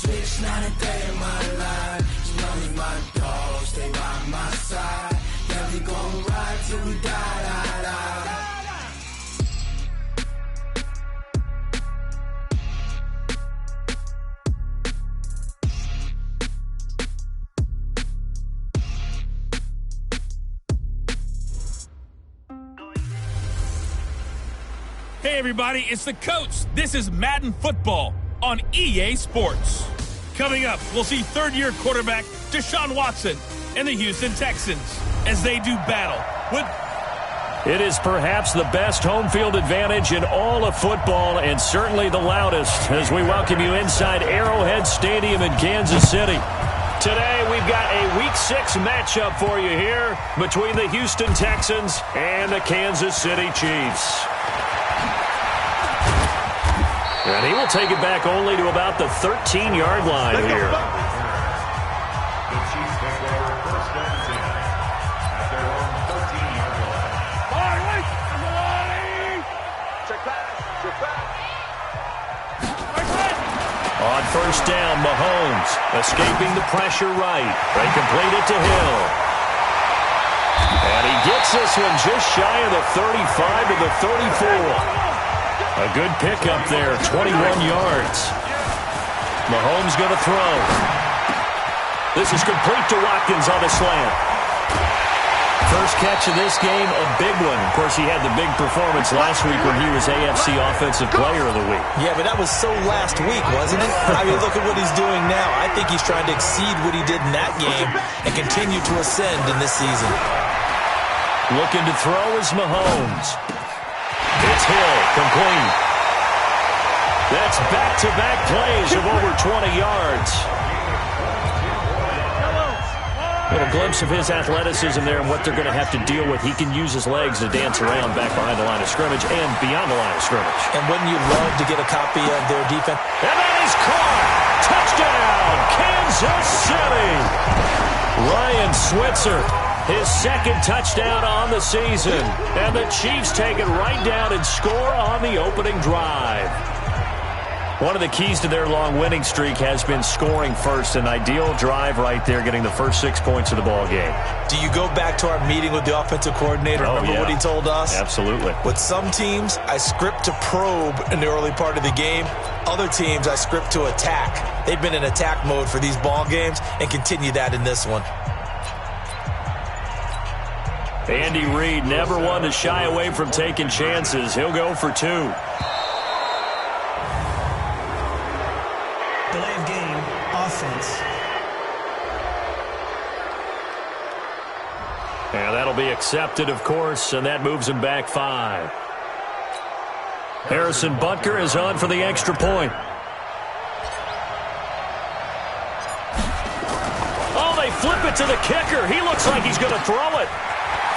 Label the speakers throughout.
Speaker 1: switch, not a day in my life. You know me, my dog, stay by my side. Yeah, we gon' ride till we die, die, die.
Speaker 2: Hey everybody, it's the coach. This is Madden Football on EA Sports. Coming up, we'll see third-year quarterback Deshaun Watson and the Houston Texans as they do battle with...
Speaker 3: It is perhaps the best home field advantage in all of football and certainly the loudest as we welcome you inside Arrowhead Stadium in Kansas City. Today, we've got a Week 6 matchup for you here between the Houston Texans and the Kansas City Chiefs. And he will take it back only to about the 13-yard line here.
Speaker 4: The Chiefs take over first and 10 at their own 13-yard line.
Speaker 5: Check back.
Speaker 3: On first down, Mahomes escaping the pressure right. They complete it to Hill. And he gets this one just shy of the 35 to the 34. A good pickup there, 21 yards. Mahomes going to throw. This is complete to Watkins on a slant. First catch of this game, a big one. Of course, he had the big performance last week when he was AFC Offensive Player of the Week.
Speaker 6: Yeah, but that was so last week, wasn't it? I mean, look at what he's doing now. I think he's trying to exceed what he did in that game and continue to ascend in this season.
Speaker 3: Looking to throw is Mahomes. It's Hill, complete. That's back-to-back plays of over 20 yards. A little glimpse of his athleticism there and what they're going to have to deal with. He can use his legs to dance around back behind the line of scrimmage and beyond the line of scrimmage.
Speaker 6: And wouldn't you love to get a copy of their defense?
Speaker 3: And that is caught! Touchdown, Kansas City! Ryan Switzer. His second touchdown on the season. And the Chiefs take it right down and score on the opening drive. One of the keys to their long winning streak has been scoring first. An ideal drive right there, getting the first 6 points of the ball game.
Speaker 6: Do you go back to our meeting with the offensive coordinator? Remember what he told us?
Speaker 3: Absolutely.
Speaker 6: With some teams, I script to probe in the early part of the game. Other teams, I script to attack. They've been in attack mode for these ball games and continue that in this one.
Speaker 3: Andy Reid, never one to shy away from taking chances. He'll go for 2.
Speaker 7: Delay of game, offense.
Speaker 3: And that'll be accepted, of course, and that moves him back 5. Harrison Butker is on for the extra point. Oh, they flip it to the kicker. He looks like he's going to throw it.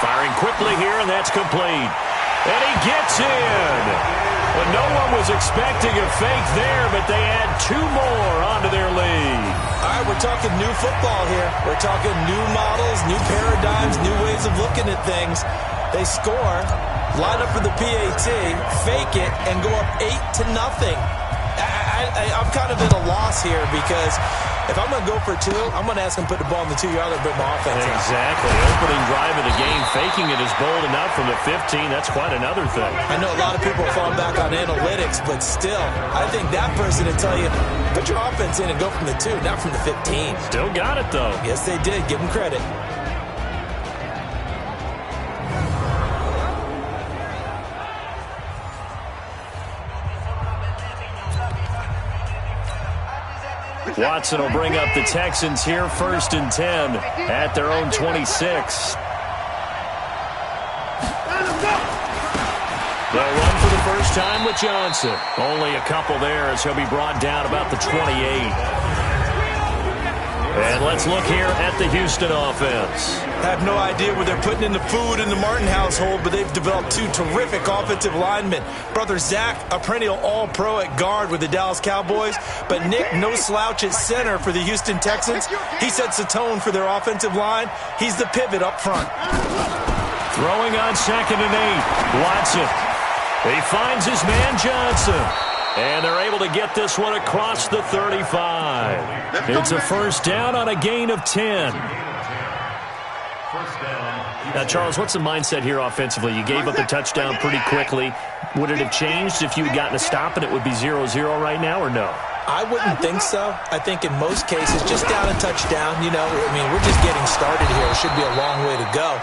Speaker 3: Firing quickly here, and that's complete. And he gets in. Well, no one was expecting a fake there, but they add 2 more onto their lead.
Speaker 6: All right, we're talking new football here. We're talking new models, new paradigms, new ways of looking at things. They score, line up for the PAT, fake it, and go up 8-0. I'm kind of at a loss here because if I'm going to go for 2, I'm going to ask him to put the ball in the 2-yard line and bring my offense out.
Speaker 3: Exactly. Opening drive of the game, faking it is bold enough from the 15. That's quite another thing.
Speaker 6: I know a lot of people are falling back on analytics, but still, I think that person will tell you, put your offense in and go from the 2, not from the 15.
Speaker 3: Still got it, though.
Speaker 6: Yes, they did. Give them credit.
Speaker 3: Watson will bring up the Texans here, 1st and 10 at their own 26. They'll run for the first time with Johnson. Only a couple there as he'll be brought down about the 28. And let's look here at the Houston offense.
Speaker 6: I have no idea where they're putting in the food in the Martin household, but they've developed 2 terrific offensive linemen. Brother Zach, a perennial all-pro at guard with the Dallas Cowboys, but Nick, no slouch at center for the Houston Texans. He sets the tone for their offensive line. He's the pivot up front.
Speaker 3: Throwing on 2nd and 8. Watson. He finds his man Johnson. And they're able to get this one across the 35. It's a first down on a gain of 10. Now, Charles, what's the mindset here offensively? You gave up the touchdown pretty quickly. Would it have changed if you had gotten a stop and it would be 0-0 right now, or no?
Speaker 6: I wouldn't think so. I think in most cases, just down a touchdown, we're just getting started here. It should be a long way to go.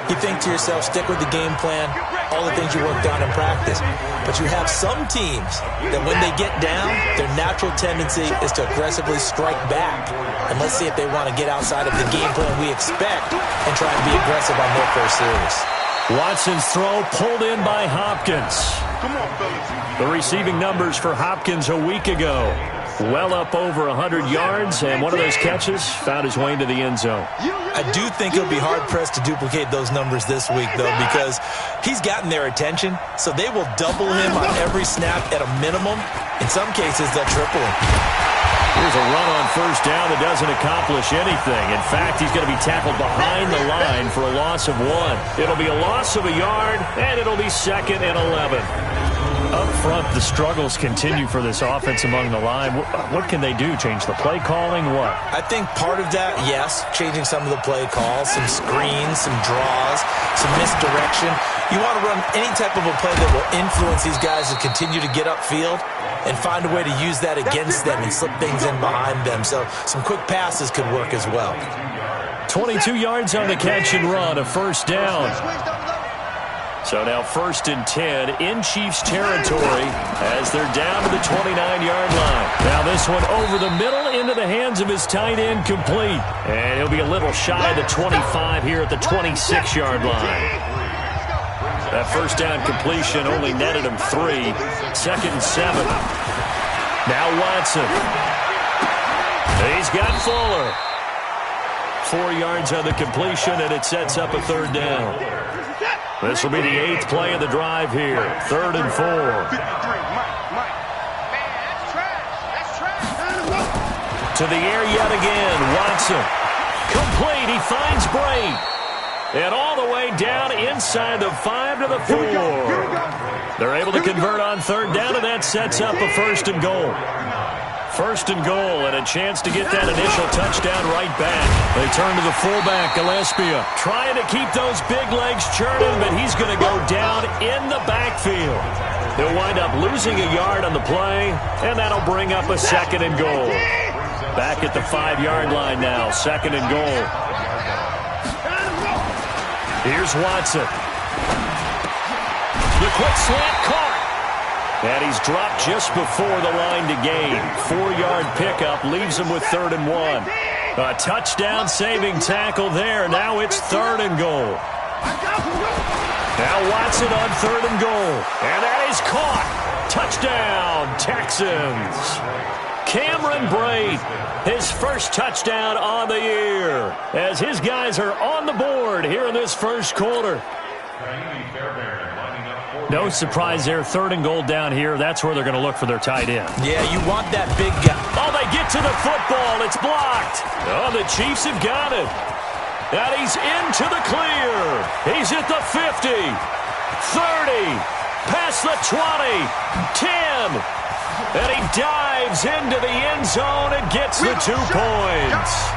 Speaker 6: You think to yourself, stick with the game plan, all the things you worked on in practice. But you have some teams that when they get down, their natural tendency is to aggressively strike back. And let's see if they want to get outside of the game plan we expect and try and be aggressive on their first series.
Speaker 3: Watson's throw pulled in by Hopkins. The receiving numbers for Hopkins a week ago, well up over 100 yards, and one of those catches found his way into the end zone.
Speaker 6: I do think he'll be hard-pressed to duplicate those numbers this week, though, because he's gotten their attention, so they will double him on every snap at a minimum. In some cases, they'll triple him.
Speaker 3: Here's a run on first down that doesn't accomplish anything. In fact, he's going to be tackled behind the line for a loss of 1. It'll be a loss of a yard, and it'll be 2nd and 11. Up front, the struggles continue for this offense among the line. What can they do? Change the play calling? What?
Speaker 6: I think part of that, yes, changing some of the play calls, some screens, some draws, some misdirection. You want to run any type of a play that will influence these guys to continue to get upfield and find a way to use that against them and slip things in behind them. So some quick passes could work as well.
Speaker 3: 22 yards on the catch and run, a first down. So now 1st and 10 in Chiefs territory as they're down to the 29-yard line. Now this one over the middle into the hands of his tight end, complete. And he'll be a little shy of the 25 here at the 26-yard line. That first down completion only netted him 3. 2nd and 7. Now Watson. He's got Fuller. 4 yards on the completion, and it sets up a 3rd down. This will be the 8th play of the drive here. 3rd and 4. To the air yet again. Watson. Complete. He finds Bray. And all the way down inside the 5 to the 4. They're able to convert on 3rd down, and that sets up a 1st and goal. 1st and goal, and a chance to get that initial touchdown right back. They turn to the fullback, Gillespie, trying to keep those big legs churning, but he's going to go down in the backfield. They'll wind up losing a yard on the play, and that'll bring up a 2nd and goal. Back at the 5-yard line now, 2nd and goal. Here's Watson. The quick slant caught. And he's dropped just before the line to gain. 4-yard pickup leaves him with 3rd and 1. A touchdown-saving tackle there. Now it's 3rd and goal. Now Watson on 3rd and goal. And that is caught. Touchdown, Texans. Cameron Brate, his first touchdown on the year, as his guys are on the board here in this first quarter. No surprise there, 3rd and goal down here. That's where they're going to look for their tight end.
Speaker 6: Yeah, you want that big guy.
Speaker 3: Oh, they get to the football. It's blocked. Oh, the Chiefs have got it. And he's into the clear. He's at the 50, 30, past the 20, 10. And he dives into the end zone and gets the 2 points.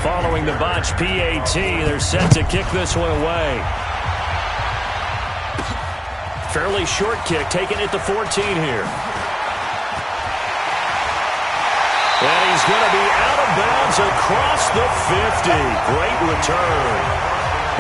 Speaker 3: Following the botch PAT, they're set to kick this one away. Fairly short kick, taken at the 14 here. And he's going to be out of bounds across the 50. Great return.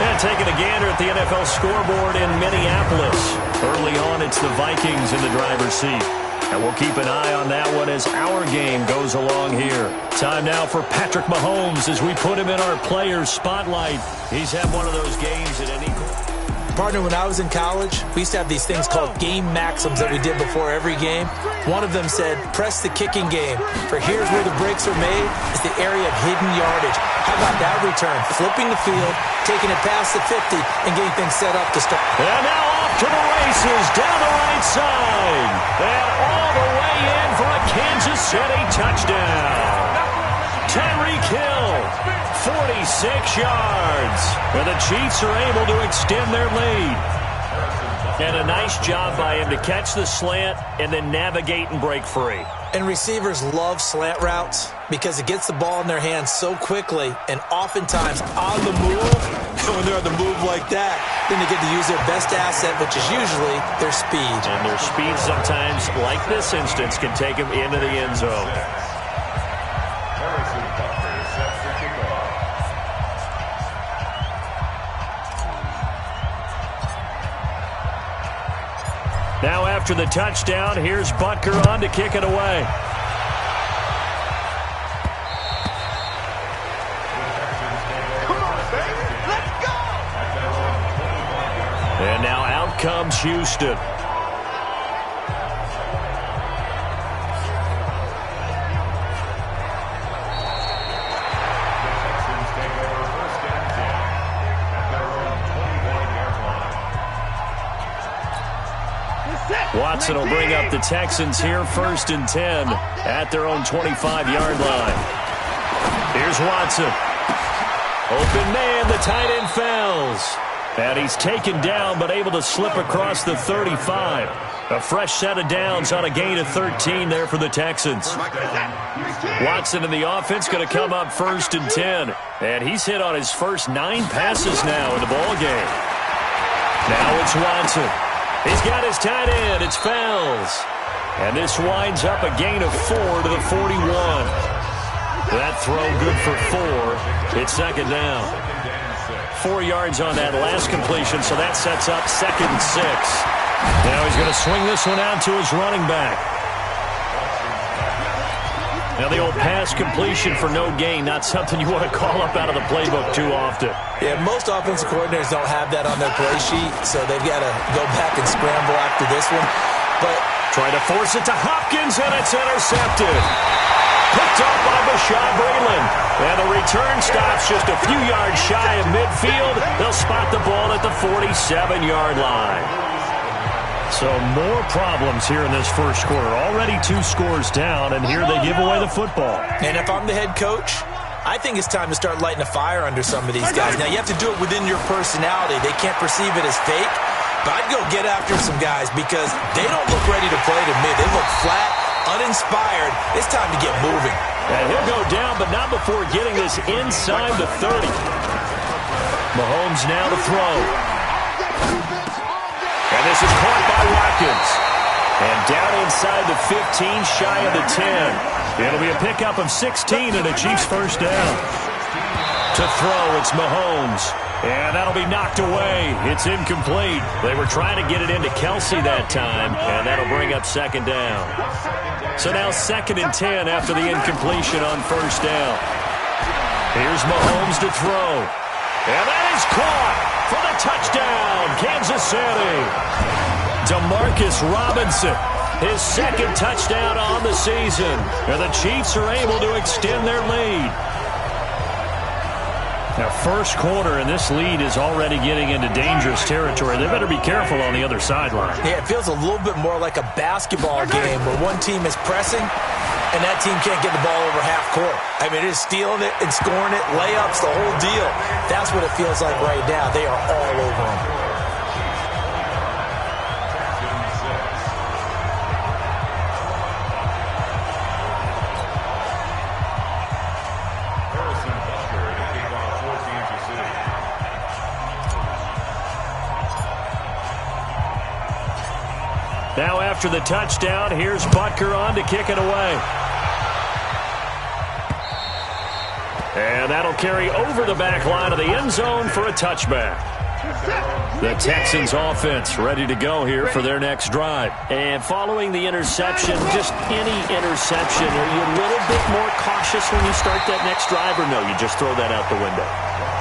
Speaker 3: And taking a gander at the NFL scoreboard in Minneapolis. Early on, it's the Vikings in the driver's seat. And we'll keep an eye on that one as our game goes along here. Time now for Patrick Mahomes as we put him in our players' spotlight. He's had one of those games at any point.
Speaker 6: Partner, when I was in college, we used to have these things called game maxims that we did before every game. One of them said, press the kicking game, for here's where the breaks are made. It's the area of hidden yardage. How about that return? Flipping the field, taking it past the 50, and getting things set up to start.
Speaker 3: And now off to the races down the right side. And all the way in for a Kansas City touchdown. Tyreek Hill, 46 yards. And the Chiefs are able to extend their lead. And a nice job by him to catch the slant and then navigate and break free.
Speaker 6: And receivers love slant routes because it gets the ball in their hands so quickly and oftentimes on the move. And when they're on the move like that, then they get to use their best asset, which is usually their speed.
Speaker 3: And their speed sometimes, like this instance, can take them into the end zone. Now after the touchdown, here's Butker on to kick it away.
Speaker 5: Come on, baby. Let's go.
Speaker 3: And now out comes Houston. Watson will bring up the Texans here 1st and 10 at their own 25-yard line. Here's Watson. Open man, the tight end falls. And he's taken down but able to slip across the 35. A fresh set of downs on a gain of 13 there for the Texans. Watson and the offense going to come up 1st and 10. And he's hit on his first 9 passes now in the ball game. Now it's Watson. He's got his tight end. It's Fells. And this winds up a gain of 4 to the 41. That throw good for 4. It's 2nd down. 4 yards on that last completion, so that sets up 2nd and 6. Now he's going to swing this one out to his running back. Now the old pass completion for no gain, not something you want to call up out of the playbook too often.
Speaker 6: Yeah, most offensive coordinators don't have that on their play sheet, so they've got to go back and scramble after this one. But
Speaker 3: try to force it to Hopkins, and it's intercepted. Picked up by Bashaw Breeland. And the return stops just a few yards shy of midfield. They'll spot the ball at the 47-yard line. So more problems here in this first quarter. Already 2 scores down, and here they give away the football.
Speaker 6: And if I'm the head coach, I think it's time to start lighting a fire under some of these guys. Now, you have to do it within your personality. They can't perceive it as fake. But I'd go get after some guys because they don't look ready to play to me. They look flat, uninspired. It's time to get moving.
Speaker 3: And he'll go down, but not before getting this inside the 30. Mahomes now to throw. And this is caught by Watkins. And down inside the 15, shy of the 10. It'll be a pickup of 16 and a Chiefs first down. To throw, it's Mahomes. And that'll be knocked away. It's incomplete. They were trying to get it into Kelsey that time, and that'll bring up 2nd down. So now 2nd and 10 after the incompletion on 1st down. Here's Mahomes to throw. And that is caught for the touchdown, Kansas City. Demarcus Robinson, his 2nd touchdown on the season. And the Chiefs are able to extend their lead. Now, first quarter, and this lead is already getting into dangerous territory. They better be careful on the other sideline.
Speaker 6: Yeah, it feels a little bit more like a basketball game where one team is pressing and that team can't get the ball over half court. I mean, it is stealing it and scoring it, layups, the whole deal. That's what it feels like right now. They are all over them.
Speaker 3: Now after the touchdown, here's Butker on to kick it away. And that'll carry over the back line of the end zone for a touchback. The Texans offense ready to go here for their next drive. And following the interception, just any interception, are you a little bit more cautious when you start that next drive, or no, you just throw that out the window?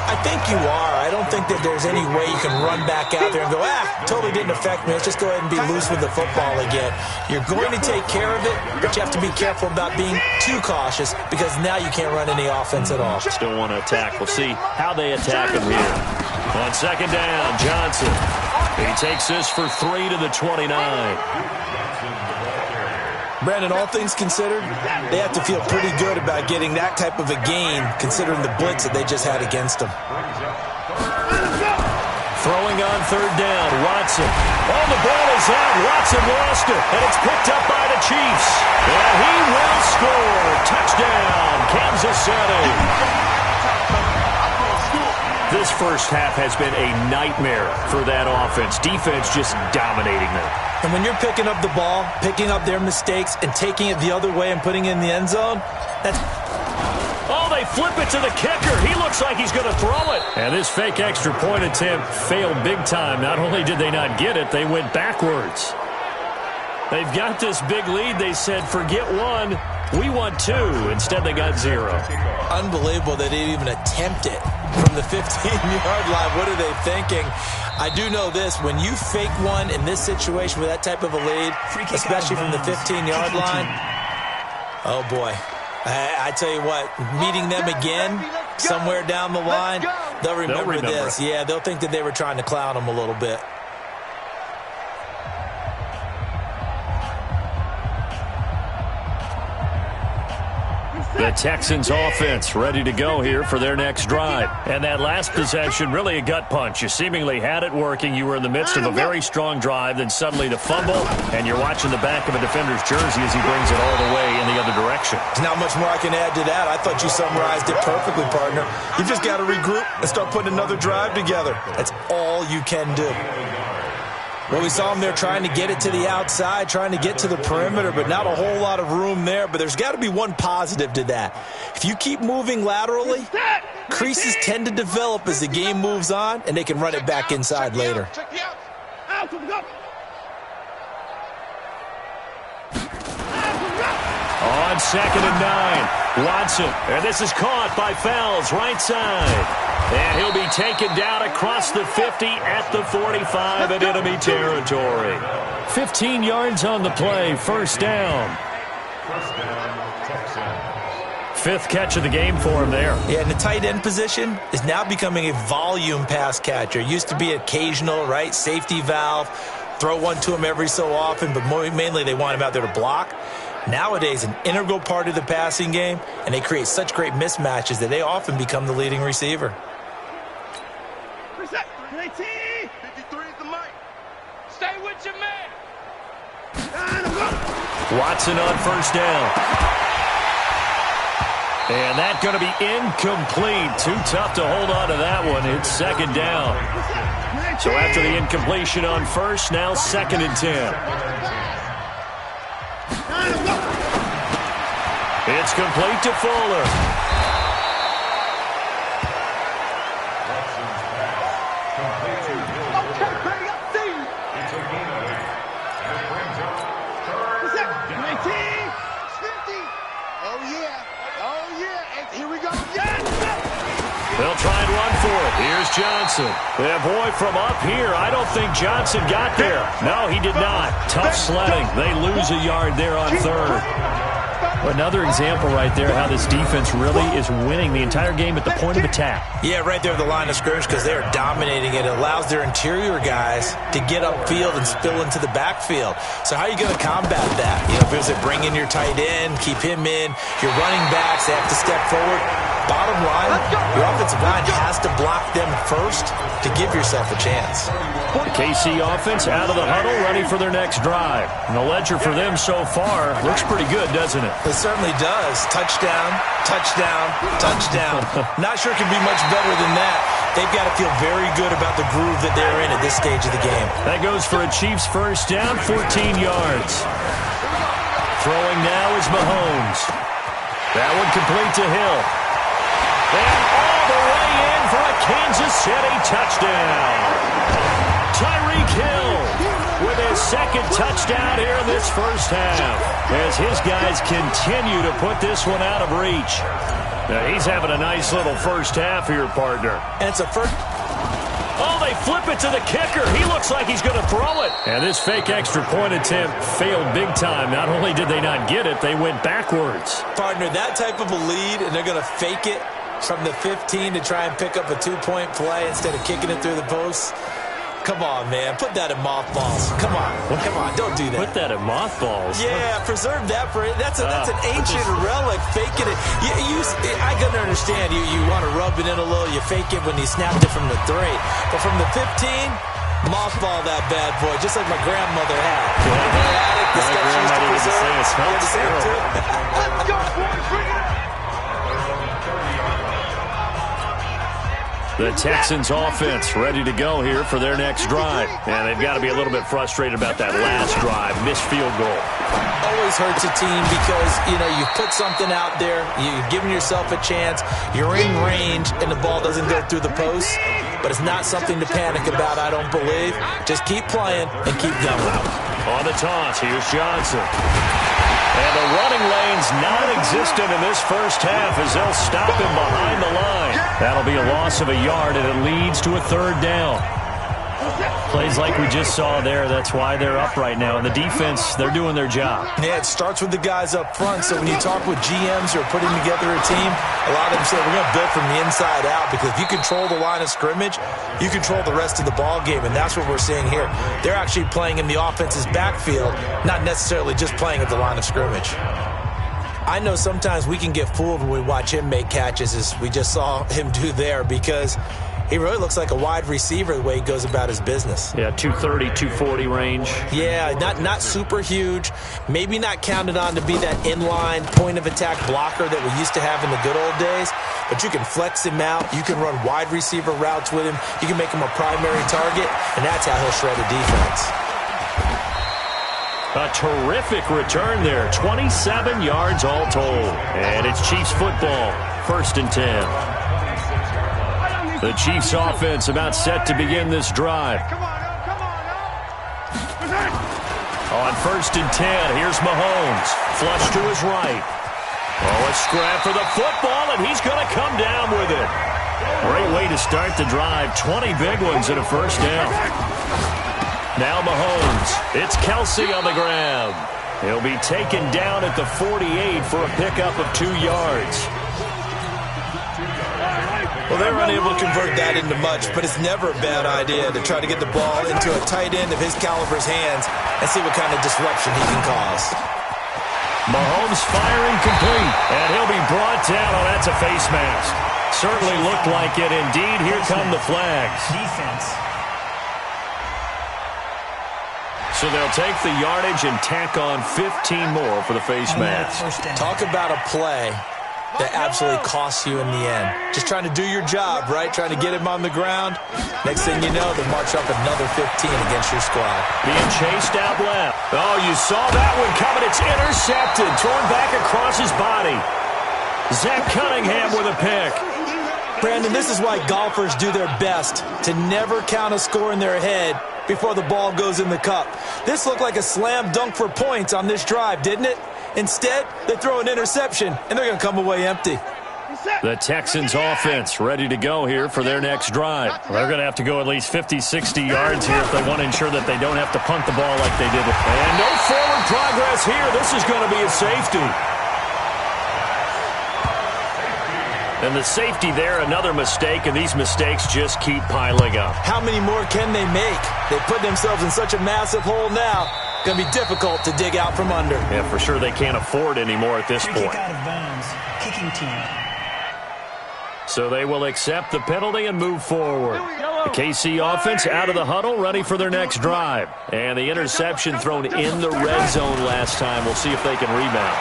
Speaker 6: I think you are. I don't think that there's any way you can run back out there and go, totally didn't affect me. Let's just go ahead and be loose with the football again. You're going to take care of it, but you have to be careful about being too cautious because now you can't run any offense at all.
Speaker 3: Still want to attack. We'll see how they attack him here. On 2nd down, Johnson. He takes this for 3 to the 29.
Speaker 6: Brandon, all things considered, they have to feel pretty good about getting that type of a gain, considering the blitz that they just had against them.
Speaker 3: Throwing on third down, Watson. Oh, the ball is out. Watson lost it, and it's picked up by the Chiefs. And he will score. Touchdown, Kansas City. This first half has been a nightmare for that offense. Defense just dominating them.
Speaker 6: And when you're picking up the ball, picking up their mistakes, and taking it the other way and putting it in the end zone, that's...
Speaker 3: Oh, they flip it to the kicker. He looks like he's going to throw it. And this fake extra point attempt failed big time. Not only did they not get it, they went backwards. They've got this big lead. They said, forget one. We want 2. Instead, they got 0.
Speaker 6: Unbelievable they didn't even attempt it from the 15-yard line. What are they thinking? I do know this. When you fake one in this situation with that type of a lead, especially from the 15-yard line, oh, boy. I tell you what, meeting them again somewhere down the line, they'll remember this. Yeah, they'll think that they were trying to clown them a little bit.
Speaker 3: The Texans offense ready to go here for their next drive. And that last possession, really a gut punch. You seemingly had it working. You were in the midst of a very strong drive. Then suddenly the fumble, and you're watching the back of a defender's jersey as he brings it all the way in the other direction.
Speaker 6: There's not much more I can add to that. I thought you summarized it perfectly, partner. You just got to regroup and start putting another drive together. That's all you can do. Well, we saw them there trying to get it to the outside, trying to get to the perimeter, but not a whole lot of room there. But there's got to be one positive to that. If you keep moving laterally, creases tend to develop as the game moves on, and they can run it back inside later.
Speaker 3: On 2nd and 9, Watson. And this is caught by Fells, right side. And he'll be taken down across the 50 at the 45 in enemy territory. 15 yards on the play, first down.
Speaker 4: First down, Texans.
Speaker 3: 5th catch of the game for him there.
Speaker 6: Yeah, and the tight end position is now becoming a volume pass catcher. It used to be occasional, right, safety valve, throw one to him every so often, but mainly they want him out there to block. Nowadays, an integral part of the passing game, and they create such great mismatches that they often become the leading receiver.
Speaker 5: 53 is the mic. Stay with your man.
Speaker 3: Watson on first down. And that's going to be incomplete. Too tough to hold on to that one. It's 2nd down. So after the incompletion on first, now 2nd and 10. It's complete to Fuller. They'll try and run for it. Here's Johnson. Yeah, boy, from up here, I don't think Johnson got there. No, he did not. Tough sledding. They lose a yard there on 3rd.
Speaker 2: Another example right there how this defense really is winning the entire game at the point of attack.
Speaker 6: Yeah, right there at the line of scrimmage because they're dominating it. It allows their interior guys to get upfield and spill into the backfield. So how are you going to combat that? You know, if it's bring in your tight end, keep him in, your running backs, they have to step forward. Bottom line, your offensive line has to block them first to give yourself a chance.
Speaker 3: The KC offense out of the huddle, ready for their next drive. And the ledger for them so far looks pretty good, doesn't it?
Speaker 6: It certainly does. Touchdown, touchdown, touchdown. Not sure it can be much better than that. They've got to feel very good about the groove that they're in at this stage of the game.
Speaker 3: That goes for a Chiefs first down, 14 yards. Throwing now is Mahomes. That one complete to Hill. And all the way in for a Kansas City touchdown. Tyreek Hill with his 2nd touchdown here in this first half as his guys continue to put this one out of reach. Now he's having a nice little first half here, partner.
Speaker 6: And it's a first...
Speaker 3: Oh, they flip it to the kicker. He looks like he's going to throw it. And this fake extra point attempt failed big time. Not only did they not get it, they went backwards.
Speaker 6: Partner, that type of a lead, and they're going to fake it from the 15 to try and pick up a 2-point play instead of kicking it through the posts. Come on, man. Put that in mothballs. Come on. Come on. Don't do that.
Speaker 3: Put that in mothballs?
Speaker 6: Yeah, preserve that for it. That's an ancient relic. Faking it. I can understand. You want to rub it in a little. You fake it when you snapped it from the 3. But from the 15, mothball that bad boy, just like my grandmother had.
Speaker 3: My grandmother used to say it smells terrible.
Speaker 5: Let's go, boys. Bring it up.
Speaker 3: The Texans offense ready to go here for their next drive. And they've got to be a little bit frustrated about that last drive. Missed field goal.
Speaker 6: Always hurts a team because, you put something out there, you're giving yourself a chance, you're in range, and the ball doesn't go through the post. But it's not something to panic about, I don't believe. Just keep playing and keep going.
Speaker 3: On the toss, here's Johnson. And the running lane's non-existent in this first half as they'll stop him behind the line. That'll be a loss of a yard, and it leads to a 3rd down. Plays like we just saw there, that's why they're up right now. And the defense, they're doing their job.
Speaker 6: Yeah, it starts with the guys up front. So when you talk with GMs who are putting together a team, a lot of them say we're going to build from the inside out, because if you control the line of scrimmage, you control the rest of the ball game, and that's what we're seeing here. They're actually playing in the offense's backfield, not necessarily just playing at the line of scrimmage. I know sometimes we can get fooled when we watch him make catches, as we just saw him do there, because he really looks like a wide receiver the way he goes about his business.
Speaker 3: Yeah, 230, 240 range.
Speaker 6: Yeah, not super huge. Maybe not counted on to be that inline point-of-attack blocker that we used to have in the good old days. But you can flex him out. You can run wide receiver routes with him. You can make him a primary target, and that's how he'll shred a defense.
Speaker 3: A terrific return there. 27 yards all told. And it's Chiefs football. 1st and 10. The Chiefs offense about set to begin this drive. On 1st and 10, here's Mahomes. Flush to his right. A scrap for the football, and he's going to come down with it. Great way to start the drive. 20 big ones in a first down. Now Mahomes. It's Kelsey on the ground. He'll be taken down at the 48 for a pickup of 2 yards.
Speaker 6: Well, they were unable to convert that into much, but it's never a bad idea to try to get the ball into a tight end of his caliber's hands and see what kind of disruption he can cause.
Speaker 3: Mahomes firing complete, and he'll be brought down. Oh, that's a face mask. Certainly looked like it. Indeed, here come the flags.
Speaker 7: Defense.
Speaker 3: So they'll take the yardage and tack on 15 more for the face mask.
Speaker 6: Talk about a play that absolutely costs you in the end. Just trying to do your job, right? Trying to get him on the ground. Next thing you know, they march up another 15 against your squad.
Speaker 3: Being chased out left. Oh, you saw that one coming. It's intercepted. Thrown back across his body. Zach Cunningham with a pick.
Speaker 6: Brandon, this is why golfers do their best to never count a score in their head before the ball goes in the cup. This looked like a slam dunk for points on this drive, didn't it? Instead, they throw an interception, and they're going to come away empty.
Speaker 3: The Texans offense ready to go here for their next drive. They're going to have to go at least 50, 60 yards here if they want to ensure that they don't have to punt the ball like they did. And no forward progress here. This is going to be a safety. And the safety there, another mistake, and these mistakes just keep piling up.
Speaker 6: How many more can they make? They put themselves in such a massive hole now. Going to be difficult to dig out from under.
Speaker 3: Yeah, for sure they can't afford anymore at this point.
Speaker 7: Kick out of bounds. Kicking team.
Speaker 3: So they will accept the penalty and move forward. The KC offense out of the huddle, ready for their next drive. And the interception thrown in the red zone last time. We'll see if they can rebound.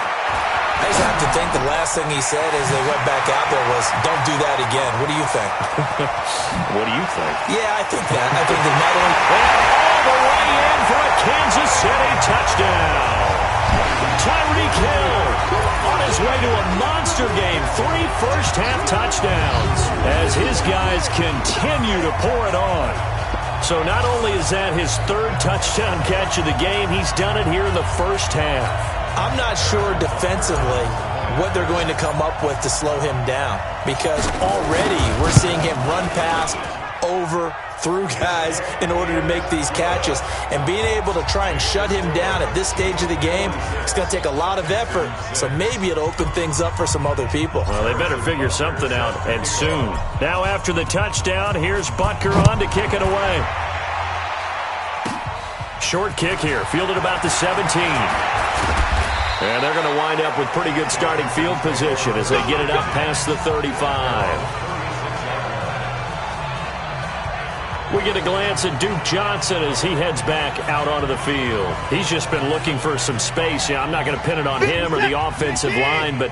Speaker 6: I just have to think the last thing he said as they went back out there was, don't do that again. What do you think?
Speaker 3: What do you think?
Speaker 6: Yeah, I think that. I think that not only...
Speaker 3: all the way in for a Kansas City touchdown. Tyreek Hill on his way to a monster game. 3 first-half touchdowns as his guys continue to pour it on. So not only is that his 3rd touchdown catch of the game, he's done it here in the first half.
Speaker 6: I'm not sure defensively what they're going to come up with to slow him down, because already we're seeing him run past, over, through guys in order to make these catches. And being able to try and shut him down at this stage of the game, it's going to take a lot of effort. So maybe it'll open things up for some other people.
Speaker 3: Well, they better figure something out, and soon. Now after the touchdown, here's Butker on to kick it away. short kick here, fielded about the 17. And they're going to wind up with pretty good starting field position as they get it up past the 35. We get a glance at Duke Johnson as he heads back out onto the field. He's just been looking for some space. Yeah, I'm not going to pin it on him or the offensive line, but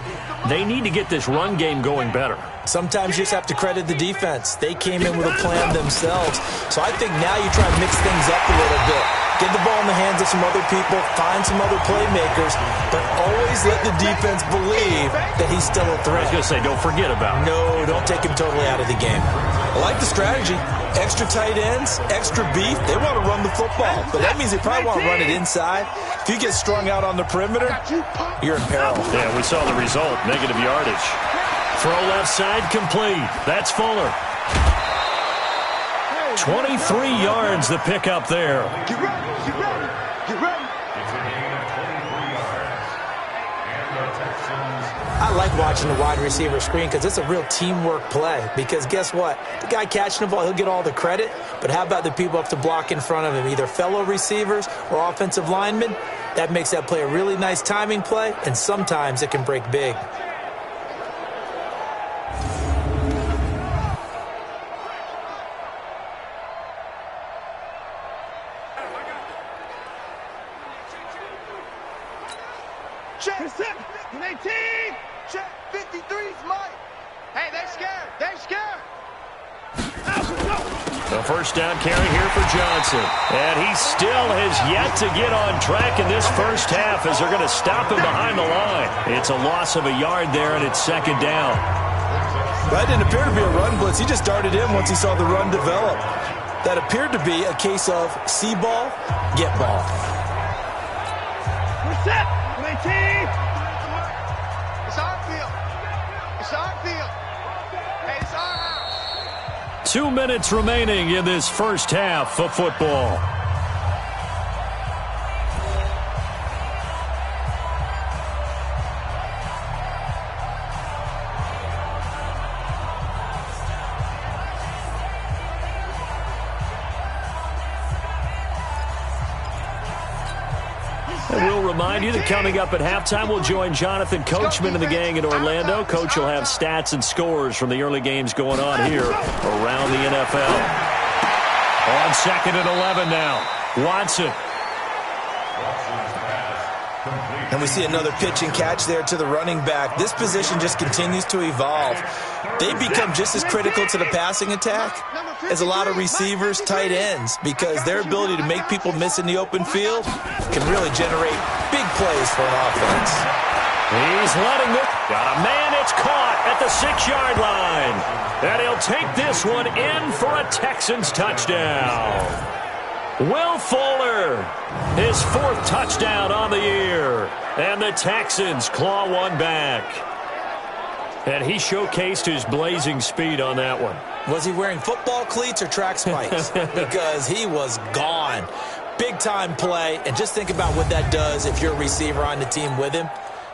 Speaker 3: they need to get this run game going better.
Speaker 6: Sometimes you just have to credit the defense. They came in with a plan themselves. So I think now you try to mix things up a little bit. Get the ball in the hands of some other people, find some other playmakers, but always let the defense believe that he's still a threat.
Speaker 3: I was going to say, don't forget about it.
Speaker 6: No, don't take him totally out of the game. I like the strategy. Extra tight ends, extra beef. They want to run the football, but that means they probably want to run it inside. If you get strung out on the perimeter, you're in peril.
Speaker 3: Yeah, we saw the result, negative yardage. Throw left side complete. That's Fuller. 23 yards the pick up there.
Speaker 5: Get ready, get ready, get ready.
Speaker 4: It's a gain of 23 yards. And the Texans.
Speaker 6: I like watching the wide receiver screen because it's a real teamwork play. Because guess what? The guy catching the ball, he'll get all the credit. But how about the people up to block in front of him, either fellow receivers or offensive linemen? That makes that play a really nice timing play, and sometimes it can break big.
Speaker 5: Check 18. Check 53's Mike. Hey, they're scared. They're scared.
Speaker 3: The first down carry here for Johnson. And he still has yet to get on track in this first half as they're going to stop him behind the line. It's a loss of a yard there, and it's second down.
Speaker 6: That didn't appear to be a run blitz. He just darted in once he saw the run develop. That appeared to be a case of see ball, get ball.
Speaker 5: We're set. 18. It's our field. It's our field. Hey, it's our house.
Speaker 3: 2 minutes remaining in this first half of football. And we'll remind you that coming up at halftime, we'll join Jonathan Coachman and the gang in Orlando. Coach will have stats and scores from the early games going on here around the NFL. On 2nd and 11 now. Watson.
Speaker 6: And we see another pitch and catch there to the running back. This position just continues to evolve. They become just as critical to the passing attack as a lot of receivers, tight ends, because their ability to make people miss in the open field can really generate big plays for an offense.
Speaker 3: He's letting it. Got a man. It's caught at the 6-yard line. And he'll take this one in for a Texans touchdown. Will Fuller, his 4th touchdown on the year. And the Texans claw one back. And he showcased his blazing speed on that one.
Speaker 6: Was he wearing football cleats or track spikes? Because he was gone. Big-time play. And just think about what that does if you're a receiver on the team with him.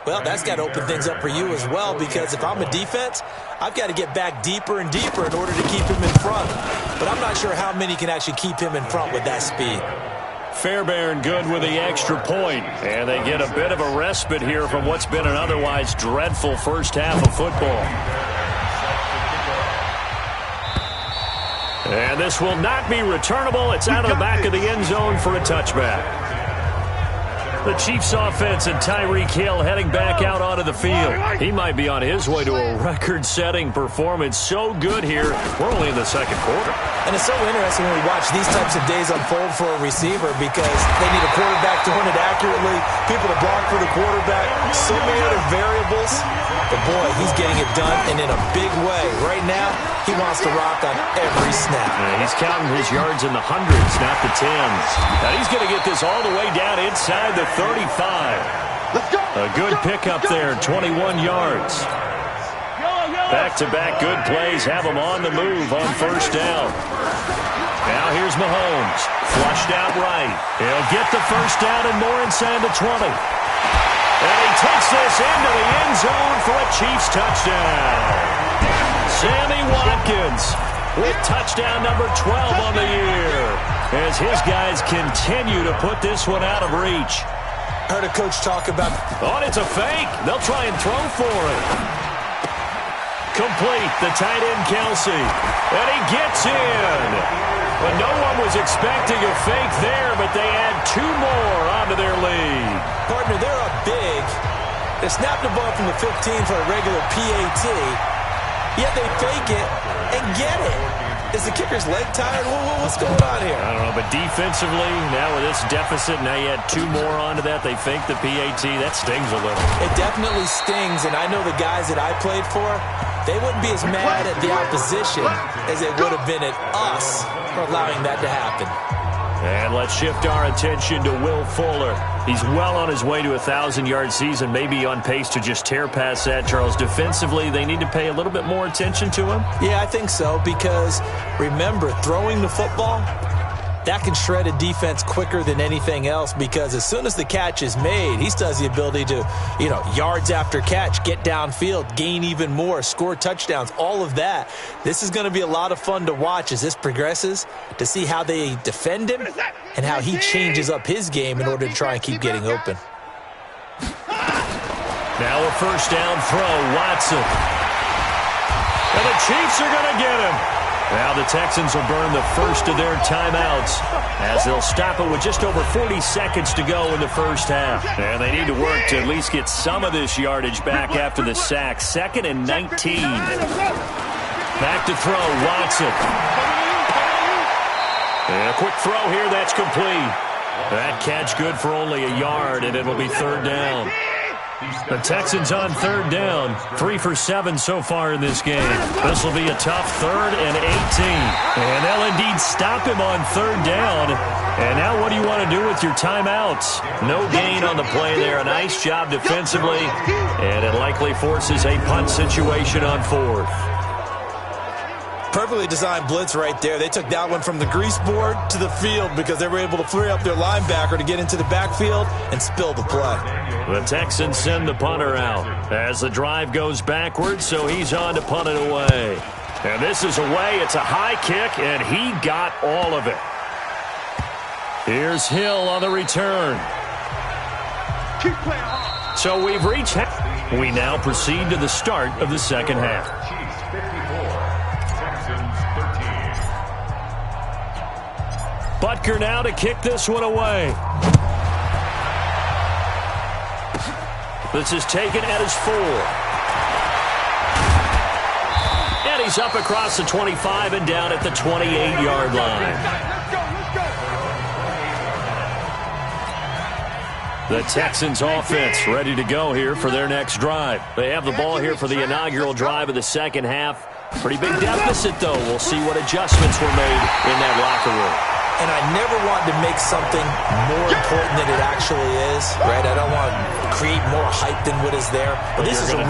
Speaker 6: Well, that's got to open things up for you as well, because if I'm a defense, I've got to get back deeper and deeper in order to keep him in front. But I'm not sure how many can actually keep him in front with that speed.
Speaker 3: Fairbairn good with the extra point. And they get a bit of a respite here from what's been an otherwise dreadful first half of football. And this will not be returnable. It's out of the back of the end zone for a touchback. The Chiefs offense and Tyreek Hill heading back out onto the field. He might be on his way to a record-setting performance. So good here. We're only in the second quarter.
Speaker 6: And it's so interesting when we watch these types of days unfold for a receiver, because they need a quarterback throwing it accurately, people to block for the quarterback, so many other variables. But boy, he's getting it done, and in a big way. Right now, he wants to rock on every snap.
Speaker 3: He's counting his yards in the hundreds, not the tens. Now he's going to get this all the way down inside the 35.
Speaker 5: Let's go.
Speaker 3: A good pickup there, 21 yards. Back-to-back good plays have him on the move on first down. Now here's Mahomes. Flushed out right. He'll get the first down and more inside the 20. And he takes this into the end zone for a Chiefs touchdown. Sammy Watkins with touchdown number 12 on the year, as his guys continue to put this one out of reach.
Speaker 6: Heard a coach talk about...
Speaker 3: Oh, it's a fake. They'll try and throw for it. Complete, the tight end Kelsey. And he gets in. But no one was expecting a fake there, but they add 2 more onto their lead.
Speaker 6: Partner, they're up big. They snap the ball from the 15 for a regular PAT, yet they fake it and get it. Is the kicker's leg tired? What's going on here?
Speaker 3: I don't know, but defensively, now with this deficit, now you add 2 more onto that. They fake the PAT. That stings a little.
Speaker 6: It definitely stings, and I know the guys that I played for, they wouldn't be as mad at the opposition as they would have been at us for allowing that to happen.
Speaker 3: And let's shift our attention to Will Fuller. He's well on his way to a 1,000-yard season, maybe on pace to just tear past that, Charles. Defensively, they need to pay a little bit more attention to him?
Speaker 6: Yeah, I think so, because remember, throwing the football, that can shred a defense quicker than anything else, because as soon as the catch is made, he still has the ability to, yards after catch, get downfield, gain even more, score touchdowns, all of that. This is going to be a lot of fun to watch as this progresses, to see how they defend him and how he changes up his game in order to try and keep getting open.
Speaker 3: Now a first down throw, Watson. And the Chiefs are going to get him. Now the Texans will burn the first of their timeouts as they'll stop it with just over 40 seconds to go in the first half. And they need to work to at least get some of this yardage back after the sack. 2nd and 19. Back to throw, Watson. And a quick throw here, that's complete. That catch good for only a yard, and it'll be 3rd down. The Texans on 3rd down, 3 for 7 so far in this game. This will be a tough 3rd and 18. And they'll indeed stop him on 3rd down. And now what do you want to do with your timeouts? No gain on the play there. A nice job defensively. And it likely forces a punt situation on 4th.
Speaker 6: Perfectly designed blitz right there. They took that one from the grease board to the field because they were able to free up their linebacker to get into the backfield and spill the play.
Speaker 3: The Texans send the punter out as the drive goes backwards, so he's on to punt it away. And this is away. It's a high kick, and he got all of it. Here's Hill on the return.
Speaker 5: Keep playing hard.
Speaker 3: So we've reached half. We now proceed to the start of the second half.
Speaker 4: Chiefs 54, Texans 13.
Speaker 3: Butker now to kick this one away. This is taken at his 4. And he's up across the 25 and down at the 28-yard line. The Texans offense ready to go here for their next drive. They have the ball here for the inaugural drive of the second half. Pretty big deficit, though. We'll see what adjustments were made in that locker room.
Speaker 6: And I never want to make something more important than it actually is, right? I don't want to create more hype than what is there. But this is I'm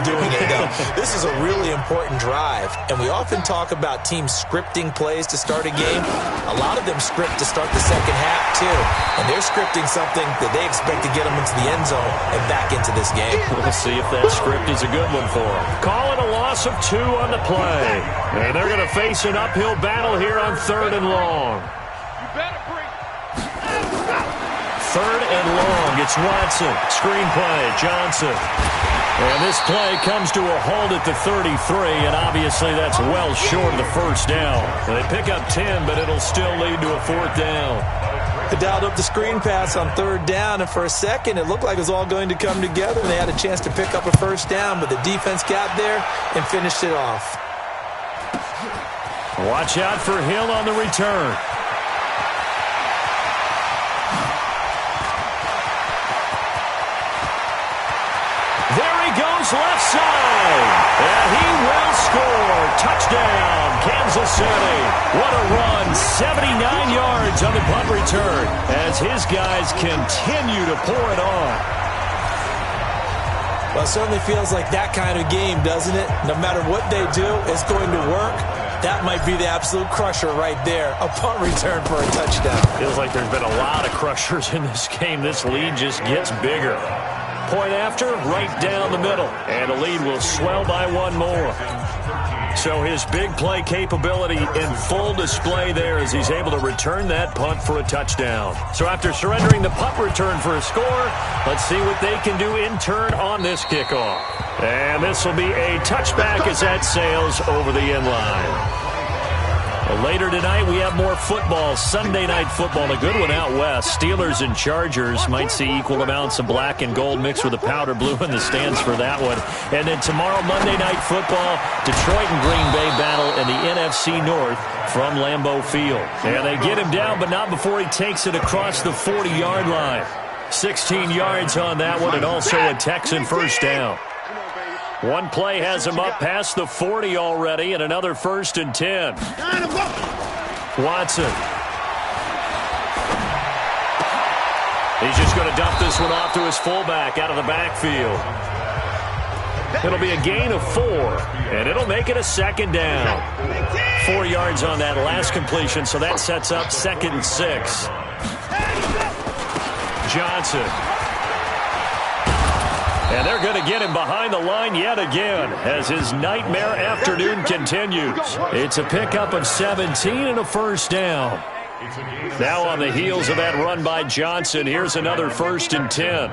Speaker 6: doing it, though. This is a really important drive. And we often talk about teams scripting plays to start a game. A lot of them script to start the second half, too. And they're scripting something that they expect to get them into the end zone and back into this game.
Speaker 3: We'll see if that script is a good one for them. Call it a loss of 2 on the play. And they're going to face an uphill battle here on 3rd and long. 3rd and long. It's Watson. Screenplay. Johnson. And this play comes to a halt at the 33, and obviously that's well short of the first down. They pick up 10, but it'll still lead to a 4th down.
Speaker 6: They dialed up the screen pass on 3rd down, and for a second it looked like it was all going to come together, and they had a chance to pick up a first down, but the defense got there and finished it off.
Speaker 3: Watch out for Hill on the return. Goes left side, and he will score. Touchdown, Kansas City. What a run, 79 yards on the punt return as his guys continue to pour it on.
Speaker 6: Well, it certainly feels like that kind of game, doesn't it? No matter what they do, it's going to work. That might be the absolute crusher right there, a punt return for a touchdown.
Speaker 3: Feels like there's been a lot of crushers in this game. This lead just gets bigger. point after, right down the middle. And the lead will swell by one more. So his big play capability in full display there as he's able to return that punt for a touchdown. So after surrendering the punt return for a score, let's see what they can do in turn on this kickoff. And this will be a touchback as that sails over the end line. Later tonight, we have more football, Sunday night football, a good one out west. Steelers and Chargers might see equal amounts of black and gold mixed with a powder blue in the stands for that one. And then tomorrow, Monday night football, Detroit and Green Bay battle in the NFC North from Lambeau Field. And they get him down, but not before he takes it across the 40-yard line. 16 yards on that one, and also a Texan first down. One play has him up past the 40 already, and another 1st and 10. Watson. He's just going to dump this one off to his fullback out of the backfield. It'll be a gain of 4, and it'll make it a 2nd down. 4 yards on that last completion, so that sets up 2nd and 6. Johnson. And they're going to get him behind the line yet again as his nightmare afternoon continues. It's a pickup of 17 and a 1st down. Now on the heels of that run by Johnson, here's another 1st and 10.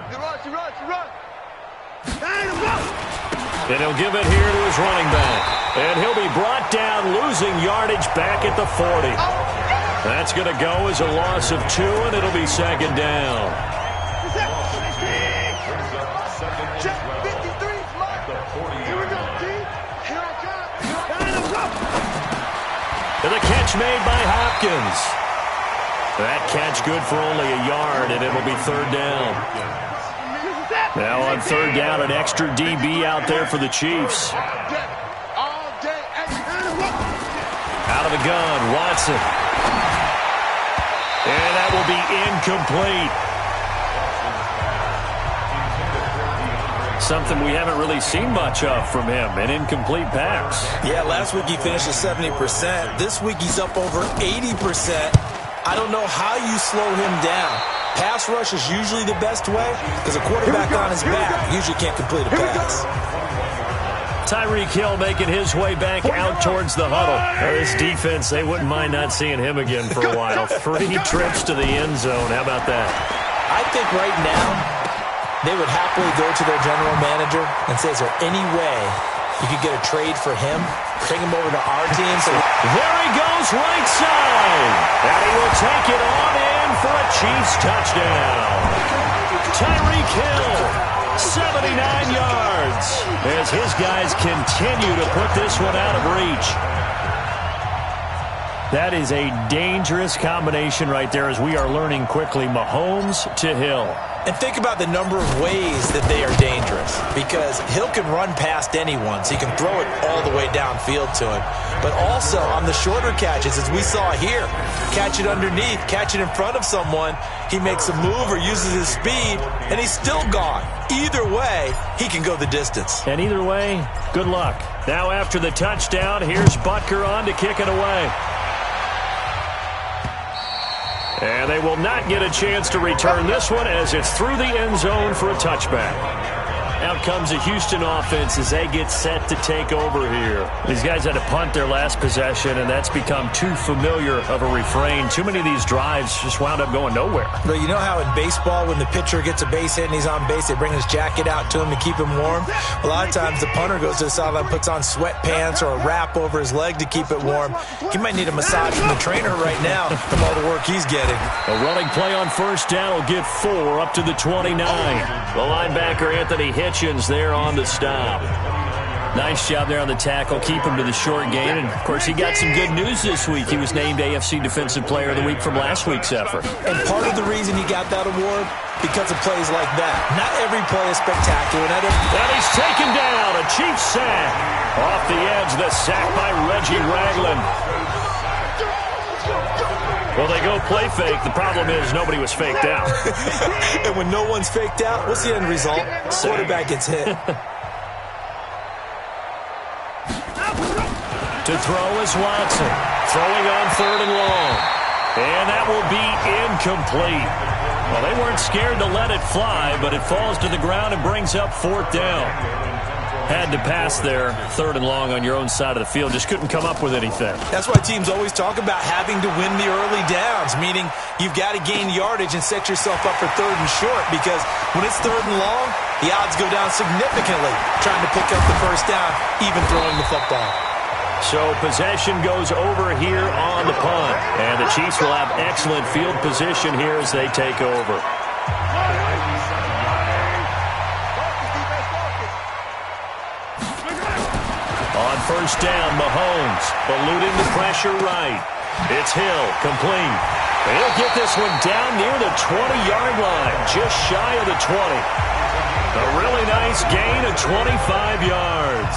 Speaker 3: And he'll give it here to his running back. And he'll be brought down, losing yardage back at the 40. That's going to go as a loss of 2, and it'll be 2nd down. And the catch made by Hopkins. That catch good for only a yard, and it'll be 3rd down. Now on 3rd down, an extra DB out there for the Chiefs. Out of the gun, Watson. And that will be incomplete. Something we haven't really seen much of from him, an incomplete pass.
Speaker 6: Yeah, last week he finished at 70%. This week he's up over 80%. I don't know how you slow him down. Pass rush is usually the best way because a quarterback on his back usually can't complete a pass.
Speaker 3: Tyreek Hill making his way back out towards the huddle. This defense, they wouldn't mind not seeing him again for a while. 3 trips to the end zone. How about that?
Speaker 6: I think right now they would happily go to their general manager and say, is there any way you could get a trade for him? Bring him over to our team. So
Speaker 3: there he goes right side. And he will take it on in for a Chiefs touchdown. Tyreek Hill, 79 yards. As his guys continue to put this one out of reach. That is a dangerous combination right there as we are learning quickly. Mahomes to Hill.
Speaker 6: And think about the number of ways that they are dangerous, because Hill can run past anyone, so he can throw it all the way downfield to him. But also on the shorter catches, as we saw here, catch it underneath, catch it in front of someone, he makes a move or uses his speed, and he's still gone. Either way, he can go the distance.
Speaker 3: And either way, good luck. Now after the touchdown, here's Butker on to kick it away. And they will not get a chance to return this one as it's through the end zone for a touchback. Out comes the Houston offense as they get set to take over here. These guys had to punt their last possession, and that's become too familiar of a refrain. Too many of these drives just wound up going nowhere.
Speaker 6: But you know how in baseball, when the pitcher gets a base hit and he's on base, they bring his jacket out to him to keep him warm? A lot of times the punter goes to the sideline, puts on sweatpants or a wrap over his leg to keep it warm. He might need a massage from the trainer right now from all the work he's getting.
Speaker 3: A running play on 1st down will get 4 up to the 29. The linebacker, Anthony Hitchens, there on the stop. Nice job there on the tackle. Keep him to the short gain. And, of course, he got some good news this week. He was named AFC Defensive Player of the Week from last week's effort.
Speaker 6: And part of the reason he got that award, because of plays like that. Not every play is spectacular.
Speaker 3: And he's taken down. A Chiefs sack. Off the edge, the sack by Reggie Ragland. Well, they go play fake. The problem is nobody was faked out.
Speaker 6: And when no one's faked out, what's the end result? Quarterback gets hit.
Speaker 3: To throw is Watson. Throwing on 3rd and long. And that will be incomplete. Well, they weren't scared to let it fly, but it falls to the ground and brings up 4th down. Had to pass there, 3rd and long on your own side of the field. Just couldn't come up with anything.
Speaker 6: That's why teams always talk about having to win the early downs, meaning you've got to gain yardage and set yourself up for 3rd and short, because when it's 3rd and long, the odds go down significantly trying to pick up the first down, even throwing the football.
Speaker 3: So possession goes over here on the punt, and the Chiefs will have excellent field position here as they take over. On 1st down, Mahomes eluding the pressure right. It's Hill, complete. He'll get this one down near the 20-yard line, just shy of the 20. A really nice gain of 25 yards.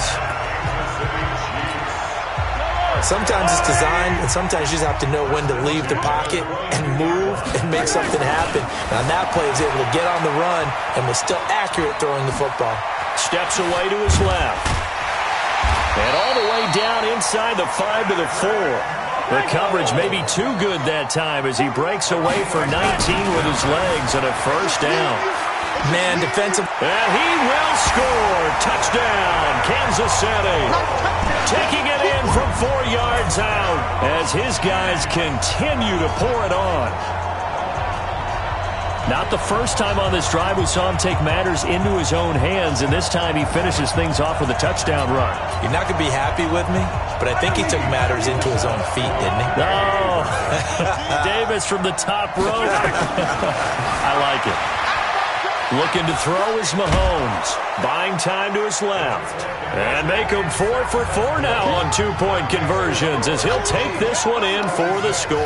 Speaker 6: Sometimes it's designed, and sometimes you just have to know when to leave the pocket and move and make something happen. And on that play, he was able to get on the run and was still accurate throwing the football.
Speaker 3: Steps away to his left. And all the way down inside the 5 to the 4. The coverage may be too good that time as he breaks away for 19 with his legs and a 1st down.
Speaker 6: Man, defensive.
Speaker 3: And he will score. Touchdown, Kansas City. Taking it in from 4 yards out as his guys continue to pour it on. Not the first time on this drive we saw him take matters into his own hands, and this time he finishes things off with a touchdown run.
Speaker 6: You're not going to be happy with me, but I think he took matters into his own feet, didn't he?
Speaker 3: Oh, Davis from the top row. I like it. Looking to throw is Mahomes. Buying time to his left. And make him 4 for 4 now on 2-point conversions as he'll take this one in for the score.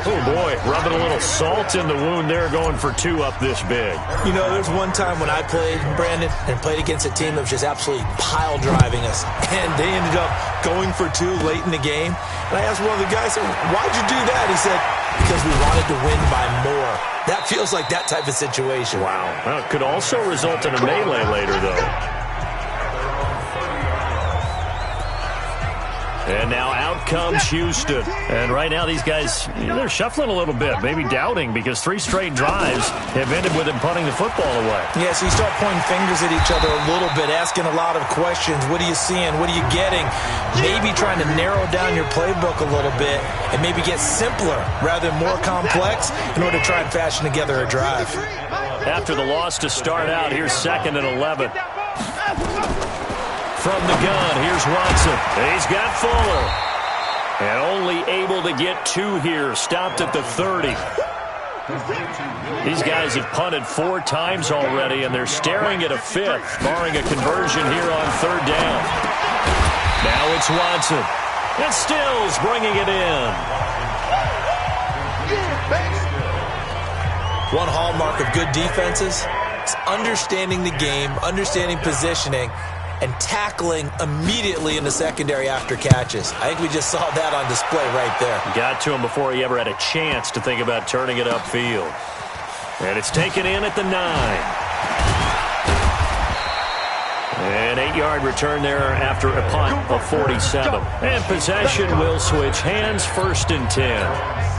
Speaker 3: Oh, boy, rubbing a little salt in the wound there, going for 2 up this big.
Speaker 6: You know, there's one time when I played, Brandon, and played against a team that was just absolutely pile driving us. And they ended up going for 2 late in the game. And I asked one of the guys, why'd you do that? He said, because we wanted to win by more. That feels like that type of situation.
Speaker 3: Wow. Well, it could also result in a melee later, though. And now out comes Houston. And right now these guys, they're shuffling a little bit, maybe doubting, because 3 straight drives have ended with him punting the football away.
Speaker 6: Yeah, so you start pointing fingers at each other a little bit, asking a lot of questions. What are you seeing? What are you getting? Maybe trying to narrow down your playbook a little bit and maybe get simpler rather than more complex in order to try and fashion together a drive.
Speaker 3: After the loss to start out, here's 2nd and 11. From the gun, here's Watson. He's got Fuller. And only able to get 2 here. Stopped at the 30. These guys have punted 4 times already, and they're staring at a 5th, barring a conversion here on 3rd down. Now it's Watson. And Stills bringing it in.
Speaker 6: One hallmark of good defenses is understanding the game, understanding positioning, and tackling immediately in the secondary after catches. I think we just saw that on display right there.
Speaker 3: Got to him before he ever had a chance to think about turning it upfield. And it's taken in at the 9. An 8-yard return there after a punt of 47. And possession will switch hands, 1st and 10.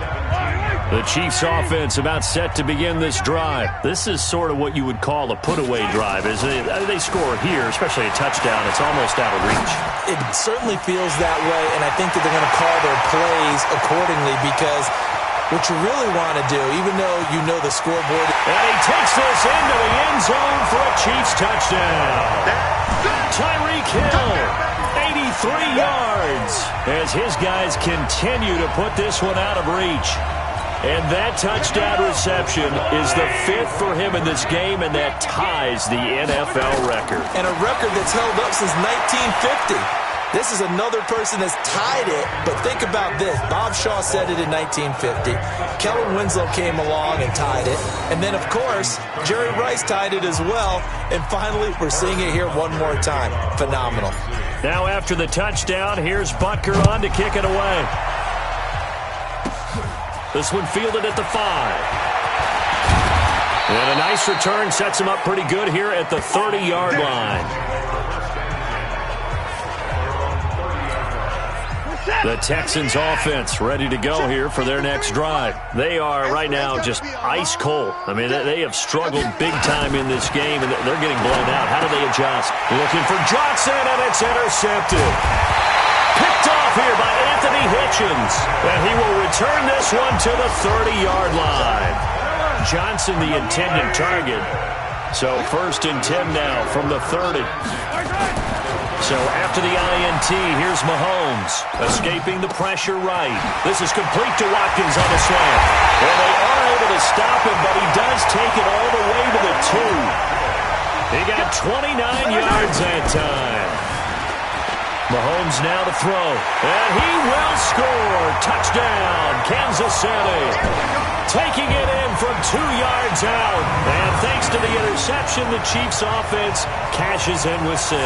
Speaker 3: The Chiefs offense about set to begin this drive. This is sort of what you would call a put-away drive, isn't it? They score here, especially a touchdown. It's almost out of reach.
Speaker 6: It certainly feels that way, and I think that they're going to call their plays accordingly, because what you really want to do, even though you know the scoreboard.
Speaker 3: And he takes this into the end zone for a Chiefs touchdown. Tyreek Hill, 83 yards, as his guys continue to put this one out of reach. And that touchdown reception is the 5th for him in this game, and that ties the NFL record.
Speaker 6: And a record that's held up since 1950. This is another person that's tied it, but think about this. Bob Shaw said it in 1950. Kellen Winslow came along and tied it. And then, of course, Jerry Rice tied it as well. And finally, we're seeing it here one more time. Phenomenal.
Speaker 3: Now after the touchdown, here's Butker on to kick it away. This one fielded at the 5. And a nice return sets him up pretty good here at the 30-yard line. The Texans offense ready to go here for their next drive. They are right now just ice cold. I mean, they have struggled big time in this game, and they're getting blown out. How do they adjust? Looking for Johnson, and it's intercepted. Picked off here by Anthony Hitchens, and he will return this one to the 30-yard line. Johnson, the intended target. So 1st and 10 now from the 30. So after the INT, here's Mahomes, escaping the pressure right. This is complete to Watkins on the slant. And they are able to stop him, but he does take it all the way to the 2. He got 29 yards that time. Mahomes now to throw, and he will score. Touchdown, Kansas City. Taking it in from 2 yards out. And thanks to the interception, the Chiefs offense cashes in with 6.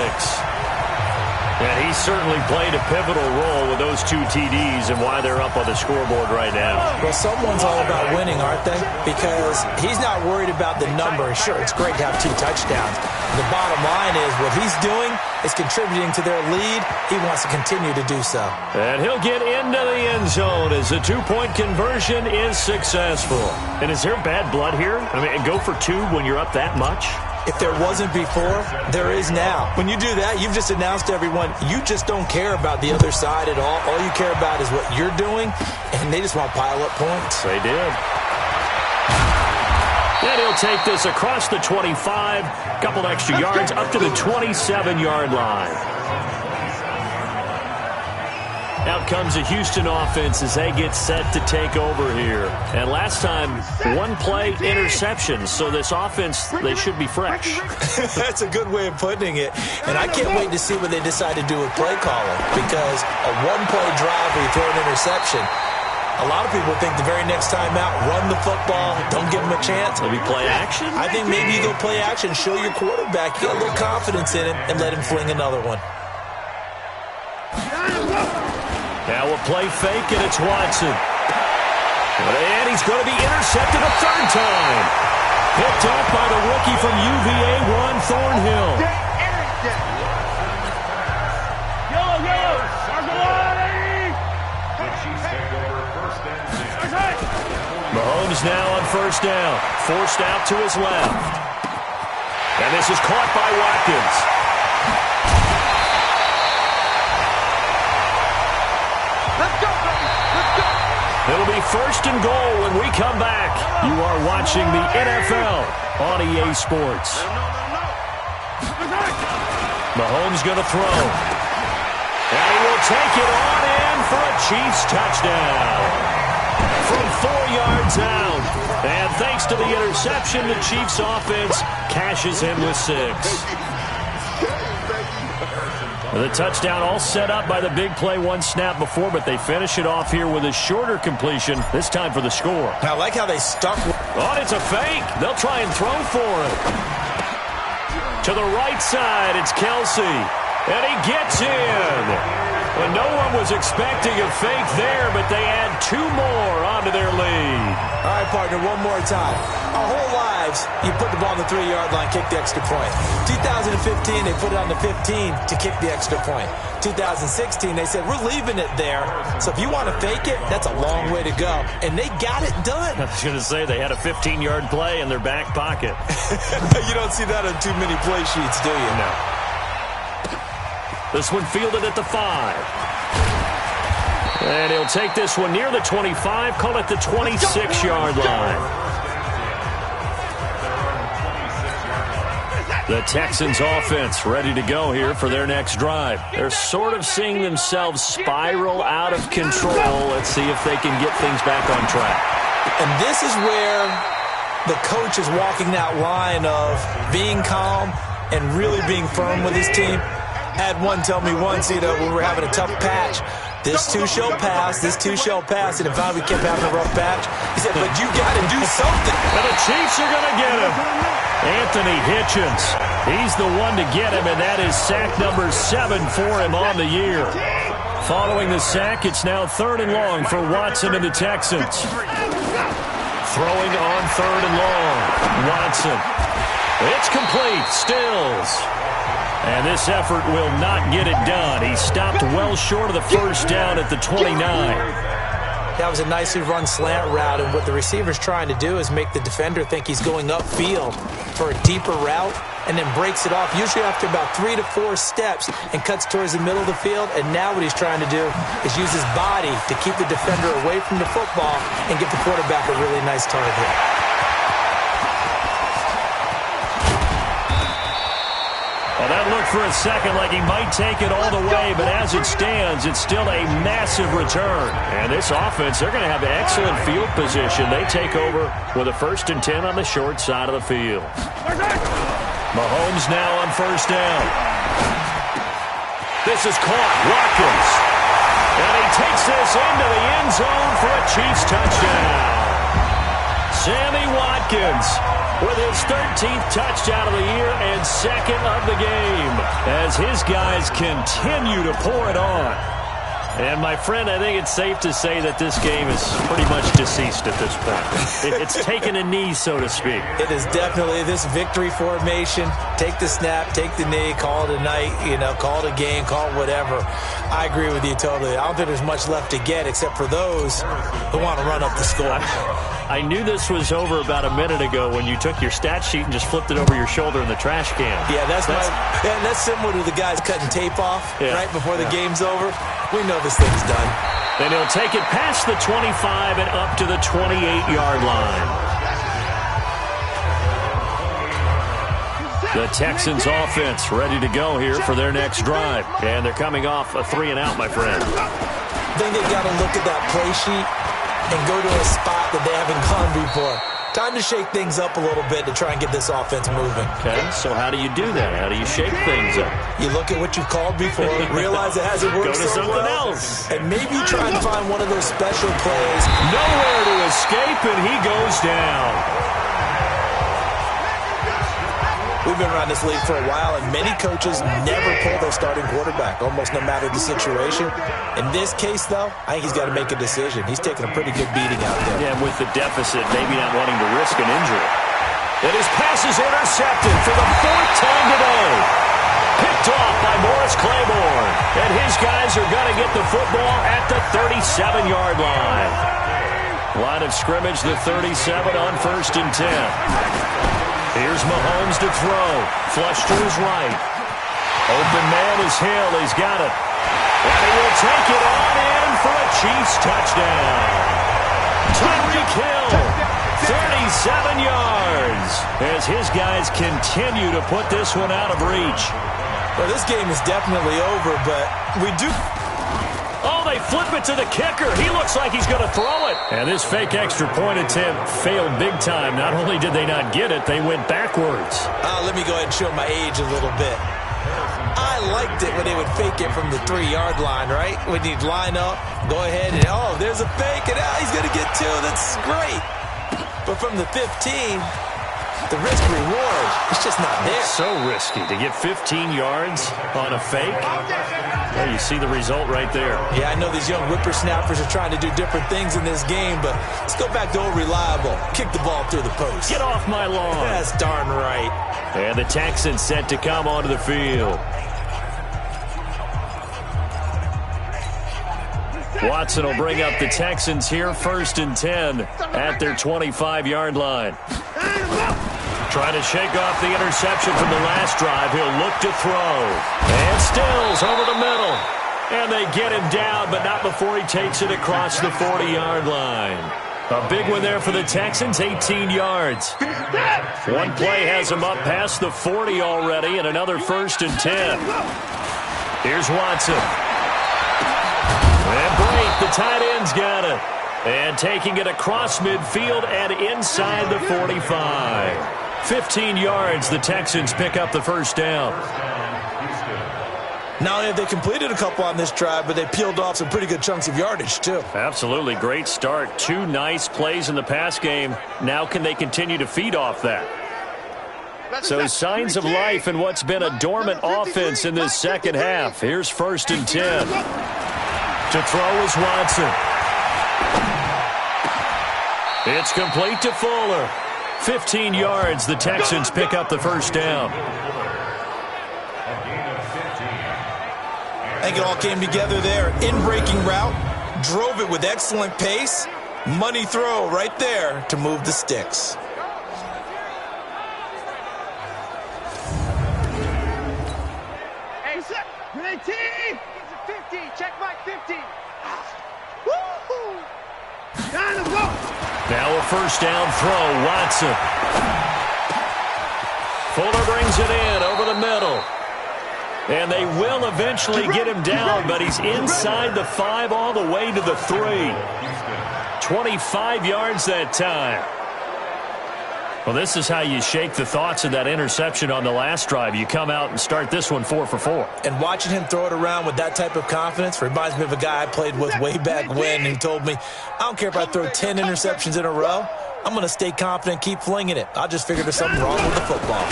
Speaker 3: And he certainly played a pivotal role with those 2 TDs and why they're up on the scoreboard right now.
Speaker 6: Well, someone's all about winning, aren't they? Because he's not worried about the number. Sure, it's great to have 2 touchdowns. The bottom line is what he's doing is contributing to their lead. He wants to continue to do so.
Speaker 3: And he'll get into the end zone as the 2-point conversion is successful. And is there bad blood here? I mean, go for 2 when you're up that much?
Speaker 6: If there wasn't before, there is now. When you do that, you've just announced to everyone, you just don't care about the other side at all. All you care about is what you're doing, and they just want to pile up points.
Speaker 3: They did. And he'll take this across the 25, couple extra yards, up to the 27-yard line. Out comes the Houston offense as they get set to take over here. And last time, 1-play interception. So this offense, they should be fresh.
Speaker 6: That's a good way of putting it. And I can't wait to see what they decide to do with play calling. Because a 1-play drive where you throw an interception, a lot of people think the very next time out, run the football, don't give them a chance.
Speaker 3: Maybe play action?
Speaker 6: I think maybe you go play action, show your quarterback, get a little confidence in him, and let him fling another one.
Speaker 3: Now a play fake, and it's Watson. And he's going to be intercepted a 3rd time. Picked up by the rookie from UVA, Juan Thornhill. Mahomes now on 1st down. Forced out to his left. And this is caught by Watkins. It'll be 1st and goal when we come back. You are watching the NFL on EA Sports. Mahomes going to throw. And he will take it on in for a Chiefs touchdown. From 4 yards out. And thanks to the interception, the Chiefs offense cashes in with 6. The touchdown all set up by the big play 1 snap before, but they finish it off here with a shorter completion, this time for the score.
Speaker 6: I like how they stuck.
Speaker 3: Oh, it's a fake. They'll try and throw for it. To the right side, it's Kelsey. And he gets in. Well, no one was expecting a fake there, but they add 2 more onto their lead.
Speaker 6: All right, partner, one more time. Our whole lives, you put the ball on the 3-yard line, kick the extra point. 2015, they put it on the 15 to kick the extra point. 2016, they said, we're leaving it there. So if you want to fake it, that's a long way to go. And they got it done.
Speaker 3: I was going to say, they had a 15-yard play in their back pocket.
Speaker 6: You don't see that on too many play sheets, do you?
Speaker 3: No. This one fielded at the 5. And he'll take this one near the 25, call it the 26-yard line. The Texans offense ready to go here for their next drive. They're sort of seeing themselves spiral out of control. Let's see if they can get things back on track.
Speaker 6: And this is where the coach is walking that line of being calm and really being firm with his team. Had one tell me once, when we were having a tough patch, this too shall pass, this too shall pass. And if we kept having a rough patch, he said, but you got to do something.
Speaker 3: And the Chiefs are going to get him. Anthony Hitchens. He's the one to get him, and that is sack number 7 for him on the year. Following the sack, it's now 3rd and long for Watson and the Texans. Throwing on 3rd and long. Watson. It's complete. Stills. And this effort will not get it done. He stopped well short of the first down at the 29.
Speaker 6: That was a nicely run slant route, and what the receiver's trying to do is make the defender think he's going upfield for a deeper route, and then breaks it off, usually after about 3 to 4 steps, and cuts towards the middle of the field. And now what he's trying to do is use his body to keep the defender away from the football and give the quarterback a really nice target.
Speaker 3: Well, that looked for a second like he might take it all the way, but as it stands, it's still a massive return. And this offense, they're going to have excellent field position. They take over with a 1st and 10 on the short side of the field. Mahomes now on first down. This is caught. Watkins. And he takes this into the end zone for a Chiefs touchdown. Sammy Watkins with his 13th touchdown of the year and 2nd of the game as his guys continue to pour it on. And, my friend, I think it's safe to say that this game is pretty much deceased at this point. It's taken a knee, so to speak.
Speaker 6: It is definitely this victory formation. Take the snap, take the knee, call it a night, call it a game, call it whatever. I agree with you totally. I don't think there's much left to get except for those who want to run up the score.
Speaker 3: I knew this was over about a minute ago when you took your stat sheet and just flipped it over your shoulder in the trash can.
Speaker 6: Yeah, that's similar to the guys cutting tape off right before the game's over. We know this thing's done.
Speaker 3: Then he'll take it past the 25 and up to the 28-yard line. The Texans offense ready to go here for their next drive. And they're coming off a 3-and-out, my friend.
Speaker 6: I think they've got to look at that play sheet and go to a spot that they haven't gone before. Time to shake things up a little bit to try and get this offense moving.
Speaker 3: Okay, so how do you do that? How do you shake things up?
Speaker 6: You look at what you've called before, realize it hasn't worked
Speaker 3: so
Speaker 6: well.
Speaker 3: Go to something else.
Speaker 6: And maybe you try and find one of those special plays.
Speaker 3: Nowhere to escape, and he goes down.
Speaker 6: We've been around this league for a while, and many coaches never pull their starting quarterback, almost no matter the situation. In this case, though, I think he's got to make a decision. He's taking a pretty good beating out there.
Speaker 3: Yeah, with the deficit, maybe not wanting to risk an injury. And his pass is intercepted for the 4th time today. Picked off by Morris Claiborne. And his guys are going to get the football at the 37-yard line. Line of scrimmage, the 37 on 1st and 10. Here's Mahomes to throw. Flush to his right. Open man is Hill. He's got it. And he will take it on in for a Chiefs touchdown. Tyreek Hill, 37 yards, as his guys continue to put this one out of reach.
Speaker 6: Well, this game is definitely over, but we do...
Speaker 3: Oh, they flip it to the kicker. He looks like he's going to throw it. And this fake extra point attempt failed big time. Not only did they not get it, they went backwards.
Speaker 6: Let me go ahead and show my age a little bit. I liked it when they would fake it from the 3-yard line, right? When you'd line up, go ahead and, there's a fake, and he's going to get 2. That's great. But from the 15... the risk-reward, it's just not there.
Speaker 3: So risky to get 15 yards on a fake. Well, you see the result right there.
Speaker 6: Yeah, I know these young whippersnappers are trying to do different things in this game, but let's go back to old reliable. Kick the ball through the post.
Speaker 3: Get off my lawn.
Speaker 6: That's darn right.
Speaker 3: And the Texans set to come onto the field. Watson will bring up the Texans here, 1st and 10 at their 25-yard line. Trying to shake off the interception from the last drive. He'll look to throw. And Stills over the middle. And they get him down, but not before he takes it across the 40-yard line. A big one there for the Texans, 18 yards. One play has him up past the 40 already, and another 1st and 10. Here's Watson. And Brake, the tight end's got it. And taking it across midfield and inside the 45. 15 yards, the Texans pick up the 1st down.
Speaker 6: Not only have they completed a couple on this drive, but they peeled off some pretty good chunks of yardage, too.
Speaker 3: Absolutely. Great start. 2 nice plays in the pass game. Now can they continue to feed off that? So signs of life in what's been a dormant offense in this second half. Here's 1st and 10. To throw is Watson. It's complete to Fuller. 15 yards. The Texans pick up the 1st down.
Speaker 6: think it all came together there. In-breaking route, drove it with excellent pace. Money throw right there to move the sticks.
Speaker 5: Hey, set. 18. 50. Check my 50. Woo-hoo. Time to go.
Speaker 3: Now a first down throw, Watson. Fuller brings it in over the middle. And they will eventually get him down, but he's inside the 5 all the way to the 3. 25 yards that time. Well, this is how you shake the thoughts of that interception on the last drive. You come out and start this one 4 for 4.
Speaker 6: And watching him throw it around with that type of confidence reminds me of a guy I played with way back when who told me, I don't care if I throw 10 interceptions in a row. I'm going to stay confident, keep flinging it. I just figured there's something wrong with the football.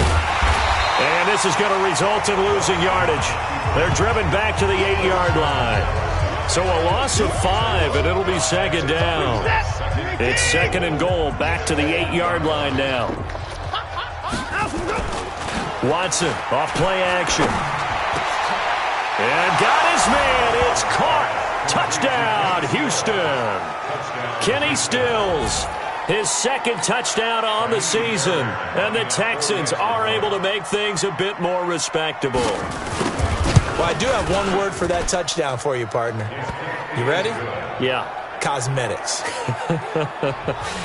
Speaker 3: And this is going to result in losing yardage. They're driven back to the 8-yard line. So a loss of 5, and it'll be second down. It's second and goal, back to the 8-yard line now. Watson, off play action. And got his man. It's caught. Touchdown, Houston. Kenny Stills, his second touchdown on the season. And the Texans are able to make things a bit more respectable.
Speaker 6: Well, I do have one word for that touchdown for you, partner. You ready?
Speaker 3: Yeah.
Speaker 6: Cosmetics.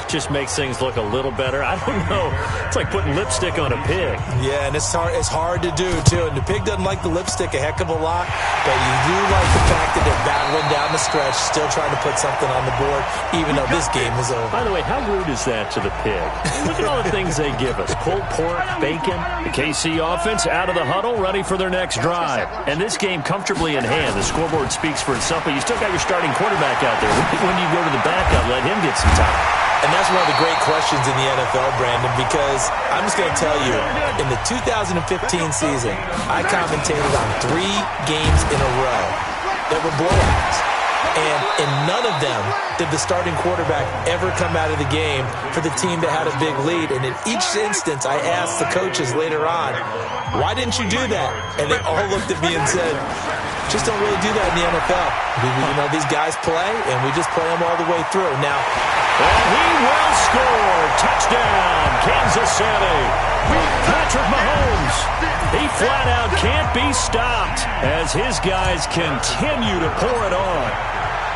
Speaker 3: Just makes things look a little better. I don't know. It's like putting lipstick on a pig.
Speaker 6: Yeah, and it's hard to do, too. And the pig doesn't like the lipstick a heck of a lot, but you do like the fact that they're battling down the stretch, still trying to put something on the board, even though this game is over.
Speaker 3: By the way, how rude is that to the pig? Look at all the things they give us. Pulled pork, bacon. The KC offense out of the huddle, ready for their next drive. And this game comfortably in hand. The scoreboard speaks for itself, but you still got your starting quarterback out there. When you go to the backup, let him get some time.
Speaker 6: And that's one of the great questions in the NFL, Brandon, because I'm just going to tell you, in the 2015 season, I commentated on 3 games in a row that were blowouts. And in none of them did the starting quarterback ever come out of the game for the team that had a big lead. And in each instance, I asked the coaches later on, why didn't you do that? And they all looked at me and said, just don't really do that in the NFL. You know, these guys play, and we just play them all the way through. Now,
Speaker 3: and he will score. Touchdown, Kansas City. Patrick Mahomes. He flat out can't be stopped as his guys continue to pour it on.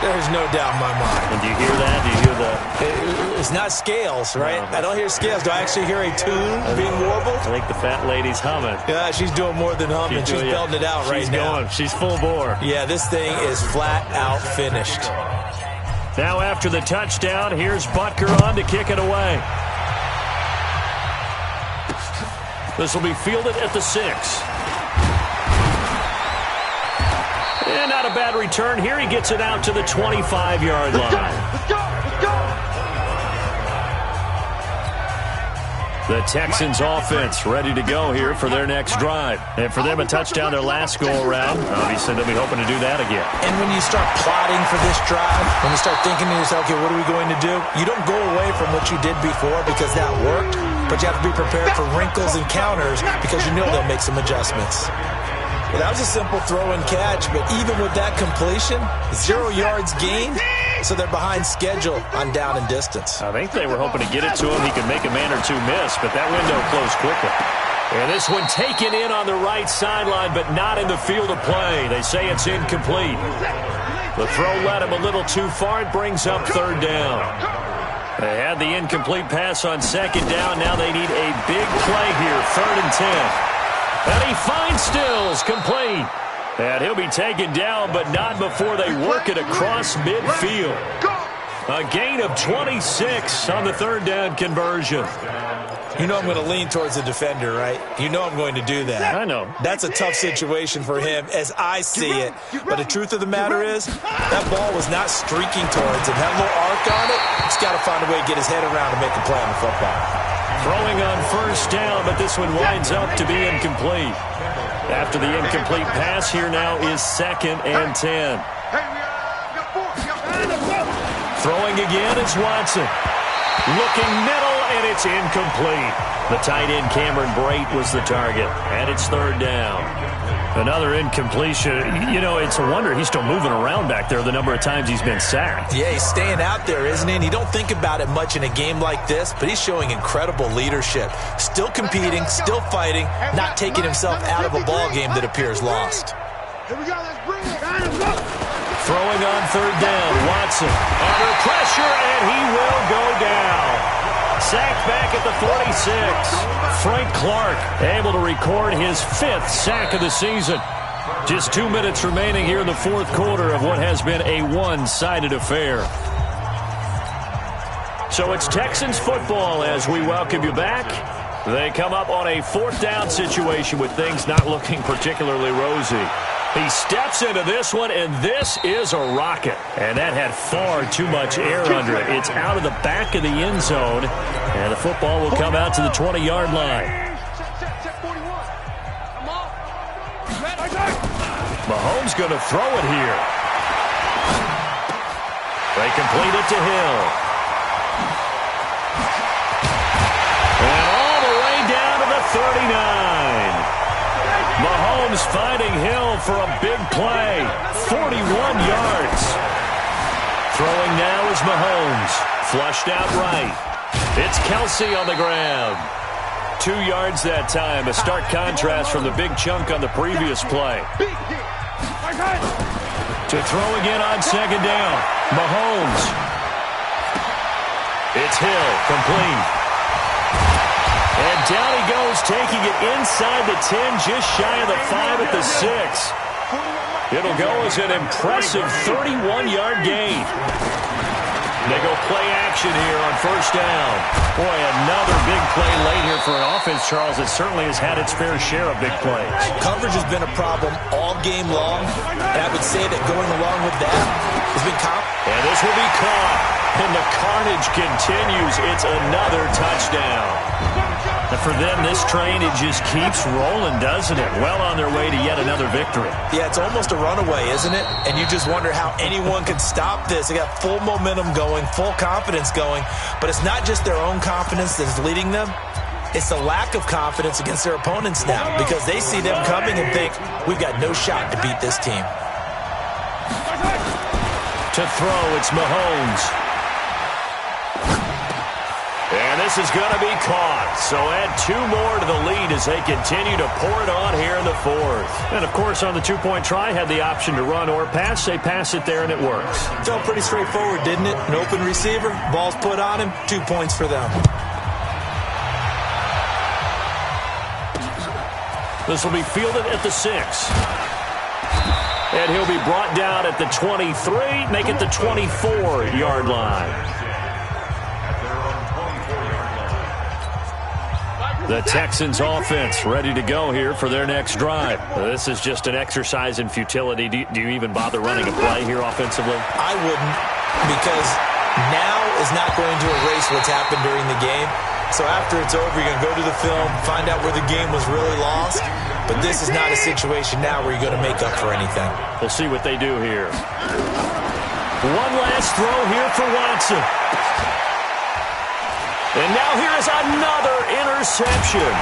Speaker 6: There's no doubt in my mind.
Speaker 3: And do you hear that? Do you hear the...
Speaker 6: It's not scales, right?
Speaker 3: No.
Speaker 6: I don't hear scales. Do I actually hear a tune being warbled?
Speaker 3: I think the fat lady's humming.
Speaker 6: Yeah, she's doing more than humming. She's belting it out right now.
Speaker 3: Going. She's full bore.
Speaker 6: Yeah, this thing is flat out finished.
Speaker 3: Now after the touchdown, here's Butker on to kick it away. This will be fielded at the 6. And not a bad return. Here he gets it out to the 25-yard line.
Speaker 5: Let's go.
Speaker 3: The Texans offense ready to go here for their next drive. And for them, a touchdown their last go-around. Obviously, they'll be hoping to do that again.
Speaker 6: And when you start plotting for this drive, when you start thinking to yourself, okay, what are we going to do? You don't go away from what you did before because that worked, but you have to be prepared for wrinkles and counters because you know they'll make some adjustments. Well, that was a simple throw and catch, but even with that completion, 0 yards gained, so they're behind schedule on down and distance.
Speaker 3: I think they were hoping to get it to him. He could make a man or two miss, but that window closed quickly. And this one taken in on the right sideline, but not in the field of play. They say it's incomplete. The throw led him a little too far. It brings up third down. They had the incomplete pass on second down. Now they need a big play here, 3rd and 10. And he finds Stills, complete. And he'll be taken down, but not before they work it across midfield. A gain of 26 on the 3rd down conversion.
Speaker 6: You know I'm going to lean towards the defender, right? You know I'm going to do that.
Speaker 3: I know.
Speaker 6: That's a tough situation for him as I see it. But the truth of the matter is, that ball was not streaking towards him. Had a little arc on it. He's got to find a way to get his head around and make a play on the football.
Speaker 3: Throwing on first down, but this one winds up to be incomplete. After the incomplete pass, here now is 2nd and 10. Throwing again is Watson. Looking middle, and it's incomplete. The tight end, Cameron Brate, was the target, and it's 3rd down. Another incompletion. You know, it's a wonder he's still moving around back there the number of times he's been sacked.
Speaker 6: Yeah, he's staying out there, isn't he? And you don't think about it much in a game like this, but he's showing incredible leadership. Still competing, still fighting, not taking himself out of a ball game that appears lost.
Speaker 5: Here we go, let's bring it.
Speaker 3: Throwing on third down, Watson under pressure, and he will go down. Sacked back at the 46. Frank Clark able to record his 5th sack of the season. Just 2 minutes remaining here in the 4th quarter of what has been a one-sided affair. So it's Texans football as we welcome you back. They come up on a 4th down situation with things not looking particularly rosy. He steps into this one, and this is a rocket. And that had far too much air under it. It's out of the back of the end zone, and the football will come out to the 20-yard line. Mahomes going to throw it here. They complete it to Hill. And all the way down to the 39. Mahomes finding Hill for a big play. 41 yards. Throwing now is Mahomes. Flushed out right. It's Kelsey on the ground. 2 yards that time. A stark contrast from the big chunk on the previous play. To throw again on second down. Mahomes. It's Hill. Complete. And down he goes, taking it inside the 10, just shy of the 5 at the 6. It'll go as an impressive 31-yard gain. They go play action here on first down. Boy, another big play late here for an offense, Charles, that certainly has had its fair share of big plays.
Speaker 6: Coverage has been a problem all game long, and I would say that going along with that has been
Speaker 3: And this will be caught, and the carnage continues. It's another touchdown. And for them, this train, it just keeps rolling, doesn't it? Well on their way to yet another victory.
Speaker 6: Yeah, it's almost a runaway, isn't it? And you just wonder how anyone could stop this. They got full momentum going, full confidence going. But it's not just their own confidence that's leading them. It's the lack of confidence against their opponents now because they see them coming and think, we've got no shot to beat this team.
Speaker 3: To throw, it's Mahomes. And this is going to be caught. So add 2 more to the lead as they continue to pour it on here in the 4th. And, of course, on the 2-point try, had the option to run or pass. They pass it there, and it works.
Speaker 6: Felt pretty straightforward, didn't it? An open receiver, ball's put on him, 2 points for them.
Speaker 3: This will be fielded at the 6. And he'll be brought down at the 23, make it the 24-yard line. The Texans offense ready to go here for their next drive. This is just an exercise in futility. Do you even bother running a play here offensively?
Speaker 6: I wouldn't, because now is not going to erase what's happened during the game. So after it's over, you're going to go to the film, find out where the game was really lost. But this is not a situation now where you're going to make up for anything.
Speaker 3: We'll see what they do here. One last throw here for Watson. And now here is another interception.